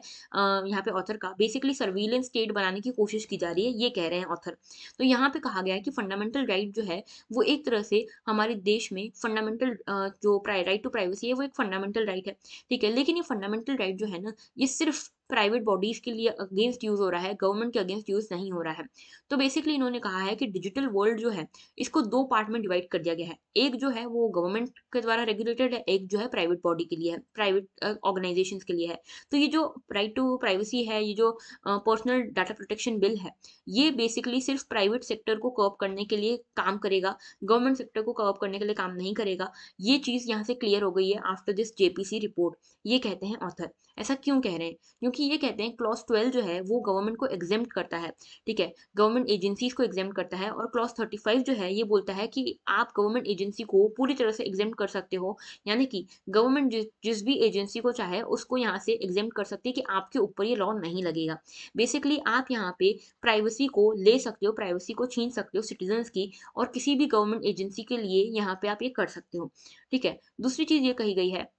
यहाँ पे ऑथर का बेसिकली सर्विलेंस स्टेट बनाने की कोशिश की जा रही है, ये कह रहे हैं ऑथर। तो यहाँ पे कहा गया है कि फंडामेंटल राइट जो है वो एक तरह से हमारे देश में फंडामेंटल जो राइट टू प्राइवेसी है वो एक फंडामेंटल राइट है, ठीक है? लेकिन ये फंडामेंटल राइट जो है ना, ये सिर्फ प्राइवेट बॉडीज के लिए अगेंस्ट यूज हो रहा है, गवर्नमेंट के अगेंस्ट यूज नहीं हो रहा है। तो बेसिकली इन्होंने कहा है कि डिजिटल वर्ल्ड जो है इसको दो पार्ट में डिवाइड कर दिया गया है। एक जो है वो गवर्नमेंट के द्वारा रेगुलेटेड है, एक जो है प्राइवेट बॉडी के लिए है, प्राइवेट ऑर्गेनाइजेशंस के लिए है। तो ये जो राइट टू प्राइवेसी है, ये जो पर्सनल डाटा प्रोटेक्शन बिल है, ये बेसिकली सिर्फ प्राइवेट सेक्टर को कर्व करने के लिए काम करेगा, गवर्नमेंट सेक्टर को कर्व करने के लिए काम नहीं करेगा। ये चीज़ यहाँ से क्लियर हो गई है आफ्टर दिस जेपीसी रिपोर्ट, ये कहते हैं ऑथर। ऐसा क्यों कह रहे हैं? क्योंकि ये कहते हैं क्लॉज 12 जो है वो गवर्नमेंट को एग्जेम्प्ट करता है, ठीक है? गवर्नमेंट एजेंसीज को एग्जेम्प्ट करता है और क्लॉज 35 जो है ये बोलता है कि आप गवर्नमेंट एजेंसी को पूरी तरह से एग्जेम्प्ट कर सकते हो, यानी कि गवर्नमेंट जिस भी एजेंसी को चाहे उसको यहाँ से एग्जेम्प्ट कर सकती है कि आपके ऊपर ये लॉ नहीं लगेगा। बेसिकली आप यहाँ पे प्राइवेसी को ले सकते हो, प्राइवेसी को छीन सकते हो सिटीजन्स की, और किसी भी गवर्नमेंट एजेंसी के लिए यहाँ पे आप ये कर सकते हो, ठीक है? दूसरी चीज़ ये कही गई है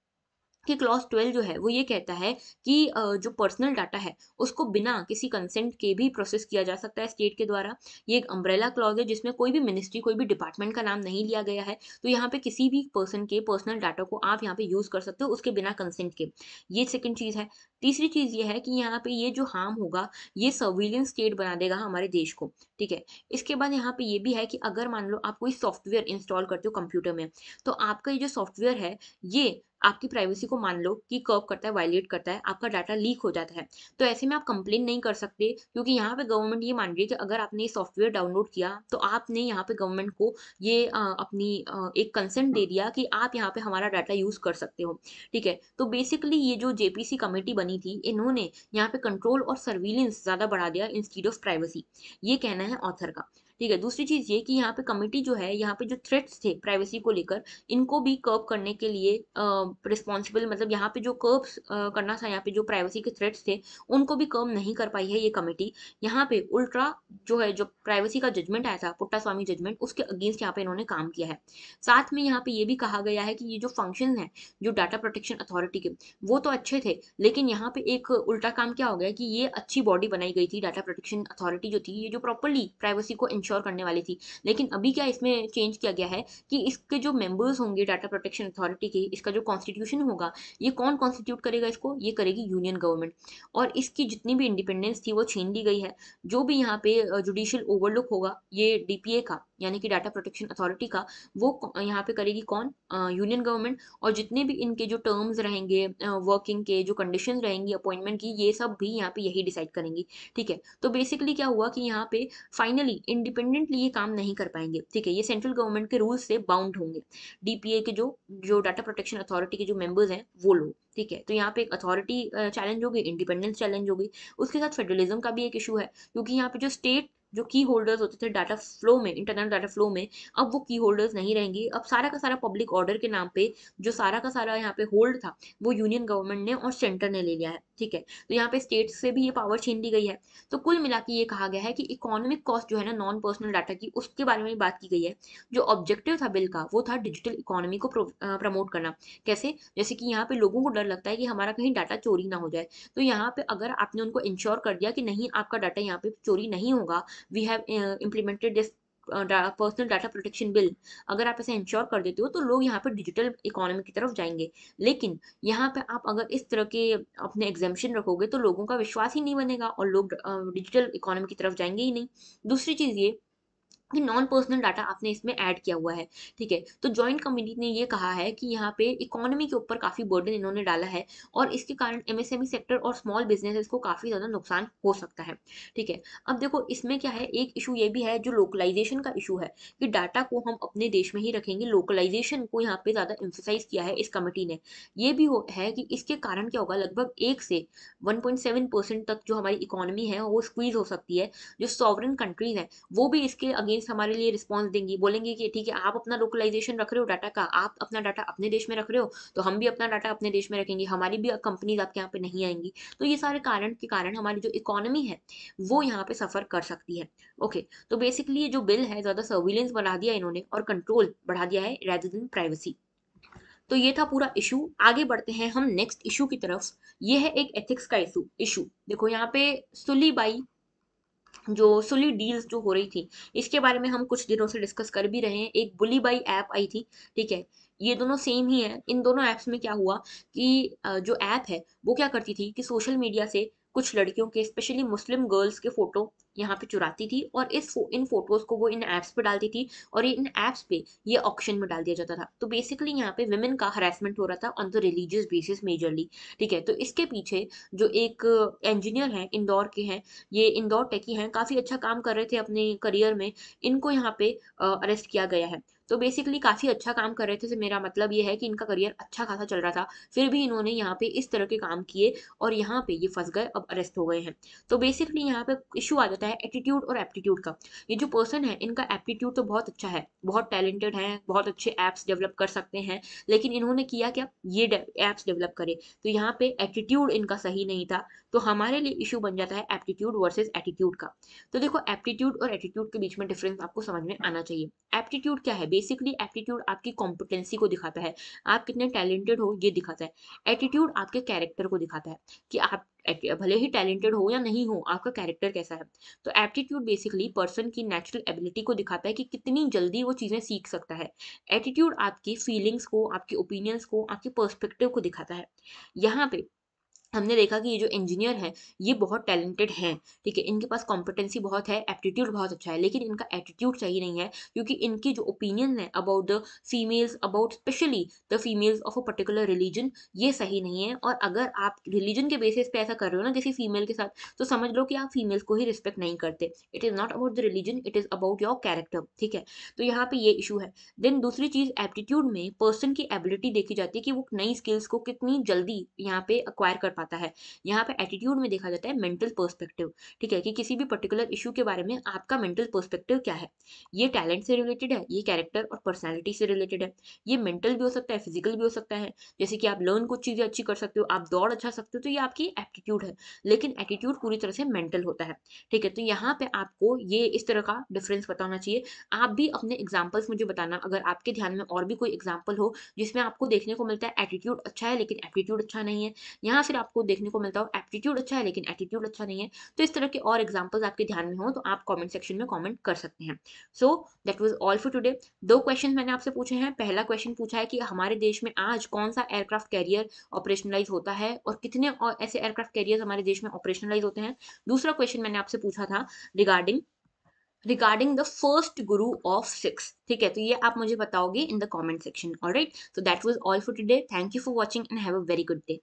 कि क्लॉज 12 जो है वो ये कहता है कि जो पर्सनल डाटा है उसको बिना किसी कंसेंट के भी प्रोसेस किया जा सकता है स्टेट के द्वारा। ये एक अम्ब्रेला क्लॉज है जिसमें कोई भी मिनिस्ट्री, कोई भी डिपार्टमेंट का नाम नहीं लिया गया है। तो यहाँ पे किसी भी पर्सन के पर्सनल डाटा को आप यहाँ पे यूज कर सकते हो उसके बिना कंसेंट के। ये सेकंड चीज है। तीसरी चीज ये है कि यहाँ पे ये जो हार्म होगा ये सर्विलेंस स्टेट बना देगा हमारे देश को, ठीक है? इसके बाद यहाँ पे ये भी है कि अगर मान लो आप कोई सॉफ्टवेयर इंस्टॉल करते हो कंप्यूटर में, तो आपका ये जो सॉफ्टवेयर है ये आपकी प्राइवेसी को मान लो कि कर्व करता है, वायलेट करता है, आपका डाटा लीक हो जाता है। तो ऐसे में आप कंप्लेन नहीं कर सकते, क्योंकि यहाँ पे गवर्नमेंट ये मान रही है कि अगर आपने ये सॉफ्टवेयर डाउनलोड किया तो आपने यहाँ पे गवर्नमेंट को ये अपनी एक कंसेंट दे दिया कि आप यहाँ पे हमारा डाटा यूज कर सकते हो, ठीक है? तो बेसिकली ये जो जेपीसी कमेटी बनी थी, इन्होंने यहाँ पे कंट्रोल और सर्विलेंस ज्यादा बढ़ा दिया इंस्टीड ऑफ प्राइवेसी, ये कहना है ऑथर का, ठीक है? दूसरी चीज ये कि यहाँ पे कमेटी जो है, यहाँ पे जो थ्रेट्स थे प्राइवेसी को लेकर, इनको भी कर्व करने के लिए रिस्पॉन्सिबल, मतलब यहाँ पे जो कर्व्स करना था, यहाँ पे जो प्राइवेसी के थ्रेट्स थे उनको भी कर्व नहीं कर पाई है ये कमेटी। यहाँ पे उल्टा जो है, जो प्राइवेसी का जजमेंट आया था, पुट्टास्वामी जजमेंट, उसके अगेंस्ट यहाँ पे इन्होंने काम किया है। साथ में यहाँ पे ये भी कहा गया है कि ये जो फंक्शन है जो डाटा प्रोटेक्शन अथॉरिटी के, वो तो अच्छे थे, लेकिन यहाँ पे एक उल्टा काम क्या हो गया कि ये अच्छी बॉडी बनाई गई थी डाटा प्रोटेक्शन अथॉरिटी जो थी, ये जो प्रॉपरली प्राइवेसी को इंश्योर करने वाली थी, लेकिन अभी क्या इसमें चेंज किया गया है कि इसके जो मेंबर्स होंगे डाटा प्रोटेक्शन अथॉरिटी के, इसका जो कॉन्स्टिट्यूशन होगा, ये कौन कॉन्स्टिट्यूट करेगा इसको? ये करेगी यूनियन गवर्नमेंट। और इसकी जितनी भी इंडिपेंडेंस थी वो छीन ली गई है। जो भी यहाँ पे जुडिशियल ओवरलुक होगा ये डीपीए का, यानी कि डाटा प्रोटेक्शन अथॉरिटी का, वो यहाँ पे करेगी कौन? Union government. और जितने भी इनके जो टर्म्स रहेंगे, वर्किंग के जो कंडीशन रहेंगी अपॉइंटमेंट की, ये सब भी यहाँ पे यही डिसाइड करेंगी, ठीक है? तो बेसिकली क्या हुआ कि यहाँ पे फाइनली इंडिपेंडेंटली ये काम नहीं कर पाएंगे, ठीक है? ये सेंट्रल गवर्नमेंट के रूल्स से बाउंड होंगे, डीपीए के जो जो डाटा प्रोटेक्शन अथॉरिटी के जो मेंबर्स हैं वो लोग, ठीक है? तो यहाँ पे एक अथॉरिटी चैलेंज हो गई, इंडिपेंडेंस चैलेंज हो गई। उसके साथ फेडरलिज्म का भी एक इशू है, क्योंकि यहाँ पे जो स्टेट जो की होल्डर्स होते थे डाटा फ्लो में, इंटरनल डाटा फ्लो में, अब वो की होल्डर्स नहीं रहेंगे। अब सारा का सारा पब्लिक ऑर्डर के नाम पे जो सारा का सारा यहाँ पे होल्ड था वो यूनियन गवर्नमेंट ने और सेंटर ने ले लिया है, ठीक है? तो यहाँ पे स्टेट से भी ये पावर छीन ली गई है। तो कुल मिला के ये कहा गया है कि इकोनॉमिक कॉस्ट जो है ना नॉन पर्सनल डाटा की, उसके बारे में बात की गई है। जो ऑब्जेक्टिव था बिल का वो था डिजिटल इकोनॉमी को प्रमोट करना। कैसे? जैसे कि यहाँ पे लोगों को डर लगता है कि हमारा कहीं डाटा चोरी ना हो जाए, तो यहाँ पे अगर आपने उनको इंश्योर कर दिया कि नहीं, आपका डाटा यहाँ पे चोरी नहीं होगा, we have implemented this personal data protection bill, अगर आप ऐसे इंश्योर कर देते हो तो लोग यहाँ पे डिजिटल इकोनॉमी की तरफ जाएंगे। लेकिन यहाँ पे आप अगर इस तरह के अपने एग्जाम्पशन रखोगे तो लोगों का विश्वास ही नहीं बनेगा और लोग डिजिटल इकोनॉमी की तरफ जाएंगे ही नहीं। दूसरी चीज ये कि नॉन पर्सनल डाटा आपने इसमें ऐड किया हुआ है, ठीक है। तो जॉइंट कमिटी ने ये कहा है कि यहाँ पे इकोनॉमी के ऊपर काफ़ी बर्डन इन्होंने डाला है और इसके कारण एमएसएमई सेक्टर और स्मॉल बिजनेसेस को काफ़ी ज़्यादा नुकसान हो सकता है, ठीक है। अब देखो इसमें क्या है, एक इशू ये भी है जो लोकलाइजेशन का इशू है कि डाटा को हम अपने देश में ही रखेंगे, लोकलाइजेशन को यहाँ पे ज़्यादा एम्फोसाइज किया है इस कमिटी ने। ये भी है कि इसके कारण क्या होगा, लगभग 1 से 1.7% तक जो हमारी इकोनॉमी है वो स्क्वीज हो सकती है। जो सॉवरेन कंट्रीज हैं वो भी इसके अगेंस्ट हमारे लिए रिस्पॉन्स देंगी, बोलेंगे कि ठीक है आप अपना लोकलाइजेशन रख रहे हो डाटा का, आप अपना डाटा अपने देश में रख रहे हो, तो हम भी अपना डाटा अपने देश में रखेंगे, हमारी भी कंपनीज आपके यहाँ पे नहीं आएंगी। तो ये सारे कारण के कारण हमारी जो इकोनॉमी है वो यहाँ पे सफर कर सकती है। ओके, तो बेसिकली ये जो बिल है ज्यादा सर्विलेंस बढ़ा दिया इन्होंने और कंट्रोल बढ़ा दिया है रेदर देन प्राइवेसी। तो ये था पूरा इशू। आगे बढ़ते हैं हम नेक्स्ट इशू की तरफ। ये है एक एथिक्स का इशू। देखो यहाँ पे सुली बाई जो सुली डील्स जो हो रही थी, इसके बारे में हम कुछ दिनों से डिस्कस कर भी रहे हैं। एक बुली बाई ऐप आई थी, ठीक है। ये दोनों सेम ही है। इन दोनों ऐप्स में क्या हुआ कि जो ऐप है वो क्या करती थी कि सोशल मीडिया से कुछ लड़कियों के, स्पेशली मुस्लिम गर्ल्स के फोटो यहाँ पे चुराती थी और इन फोटोज को वो इन ऐप्स पे डालती थी और ये इन ऐप्स पे ये ऑक्शन में डाल दिया जाता था। तो बेसिकली यहाँ पे विमेन का हरासमेंट हो रहा था on the religious basis majorly, ठीक है। तो इसके पीछे जो एक इंजीनियर है, इंदौर के हैं, ये इंदौर टेकी हैं, काफ़ी अच्छा काम कर रहे थे अपने करियर में, इनको यहाँ पे अरेस्ट किया गया है। तो बेसिकली काफ़ी अच्छा काम कर रहे थे, से मेरा मतलब ये है कि इनका करियर अच्छा खासा चल रहा था, फिर भी इन्होंने यहाँ पे इस तरह के काम किए और यहाँ पे ये फंस गए, अब अरेस्ट हो गए हैं। तो बेसिकली यहाँ पे इशू आ जाता है एटीट्यूड और एप्टीट्यूड का। ये जो पर्सन है इनका एप्टीट्यूड तो बहुत अच्छा है, बहुत टैलेंटेड है, बहुत अच्छे ऐप्स डेवलप कर सकते हैं, लेकिन इन्होंने किया क्या, ये ऐप्स डेवलप करे। तो यहाँ पे एटीट्यूड इनका सही नहीं था। तो हमारे लिए इशू बन जाता है एप्टीट्यूड वर्सेस एटीट्यूड का। तो देखो एप्टीट्यूड और एटीट्यूड के बीच में डिफरेंस आपको समझ में आना चाहिए। एप्टीट्यूड क्या है, बेसिकली एप्टीट्यूड आपकी कॉम्पिटेंसी को दिखाता है, आप कितने टैलेंटेड हो ये दिखाता है। एटीट्यूड आपके कैरेक्टर को दिखाता है कि आप भले ही टैलेंटेड हो या नहीं हो, आपका कैरेक्टर कैसा है। तो एप्टीट्यूड बेसिकली पर्सन की नेचुरल एबिलिटी को दिखाता है कि कितनी जल्दी वो चीज़ें सीख सकता है। एटीट्यूड आपकी फीलिंग्स को, आपके ओपिनियंस को, आपके पर्सपेक्टिव को दिखाता है। यहाँ पे हमने देखा कि ये जो इंजीनियर हैं ये बहुत टैलेंटेड हैं, ठीक है, इनके पास कॉम्पिटेंसी बहुत है, एप्टीट्यूड बहुत अच्छा है, लेकिन इनका एटीट्यूड सही नहीं है क्योंकि इनकी जो ओपिनियन है about the females, about specially the females of a particular religion, ये सही नहीं है। और अगर आप रिलीजन के बेसिस पे ऐसा कर रहे हो ना किसी फीमेल के साथ, तो समझ लो कि आप फीमेल्स को ही रिस्पेक्ट नहीं करते। It is not about the religion, it is about your character, ठीक है। तो यहाँ पे ये इशू है। देन दूसरी चीज़, एप्टीट्यूड में पर्सन की एबिलिटी देखी जाती है कि वो नई स्किल्स को कितनी जल्दी यहाँ पे अक्वायर कर पाता है। यहाँ पे एटीट्यूड में देखा जाता है मेंटल पर्सपेक्टिव, ठीक है, कि किसी भी पर्टिकुलर इशू के बारे में आपका मेंटल पर्सपेक्टिव क्या है। ये टैलेंट से रिलेटेड है, ये कैरेक्टर और पर्सनैलिटी से रिलेटेड है। ये मेंटल भी हो सकता है, फिजिकल भी हो सकता है। जैसे कि आप लर्न कुछ चीज़ें अच्छी कर सकते हो, आप दौड़ अच्छा सकते हो, तो ये आपकी एप्टीट्यूड है। लेकिन एटीट्यूड पूरी तरह से मेंटल होता है, ठीक है। तो यहाँ पे आपको ये इस तरह का डिफरेंस पता होना चाहिए। आप भी अपने एग्जाम्पल्स मुझे बताना अगर आपके ध्यान में और भी कोई एग्जाम्पल हो जिसमें आपको देखने को मिलता है एटीट्यूड अच्छा है लेकिन एप्टीट्यूड अच्छा नहीं है, या फिर आपको देखने को मिलता हो एप्टीट्यूड अच्छा है लेकिन एटीट्यूड अच्छा नहीं है। तो इस तरह के और एग्जांपल्स आपके ध्यान में हो तो आप कमेंट सेक्शन में कमेंट कर सकते हैं। So that was all for today. दो क्वेश्चन मैंने आपसे पूछे हैं। पहला क्वेश्चन पूछा है कि हमारे देश में आज कौन सा एयरक्राफ्ट कैरियर ऑपरेशनलाइज होता है और कितने और ऐसे एयरक्राफ्ट कैरियर हमारे देश में ऑपरेशनलाइज होते हैं। दूसरा क्वेश्चन मैंने आपसे पूछा था regarding regarding the first Guru of six, ठीक है। तो ये आप मुझे बताओगे in the comment section. Alright, so that was all for today. Thank you for watching and have a very good day.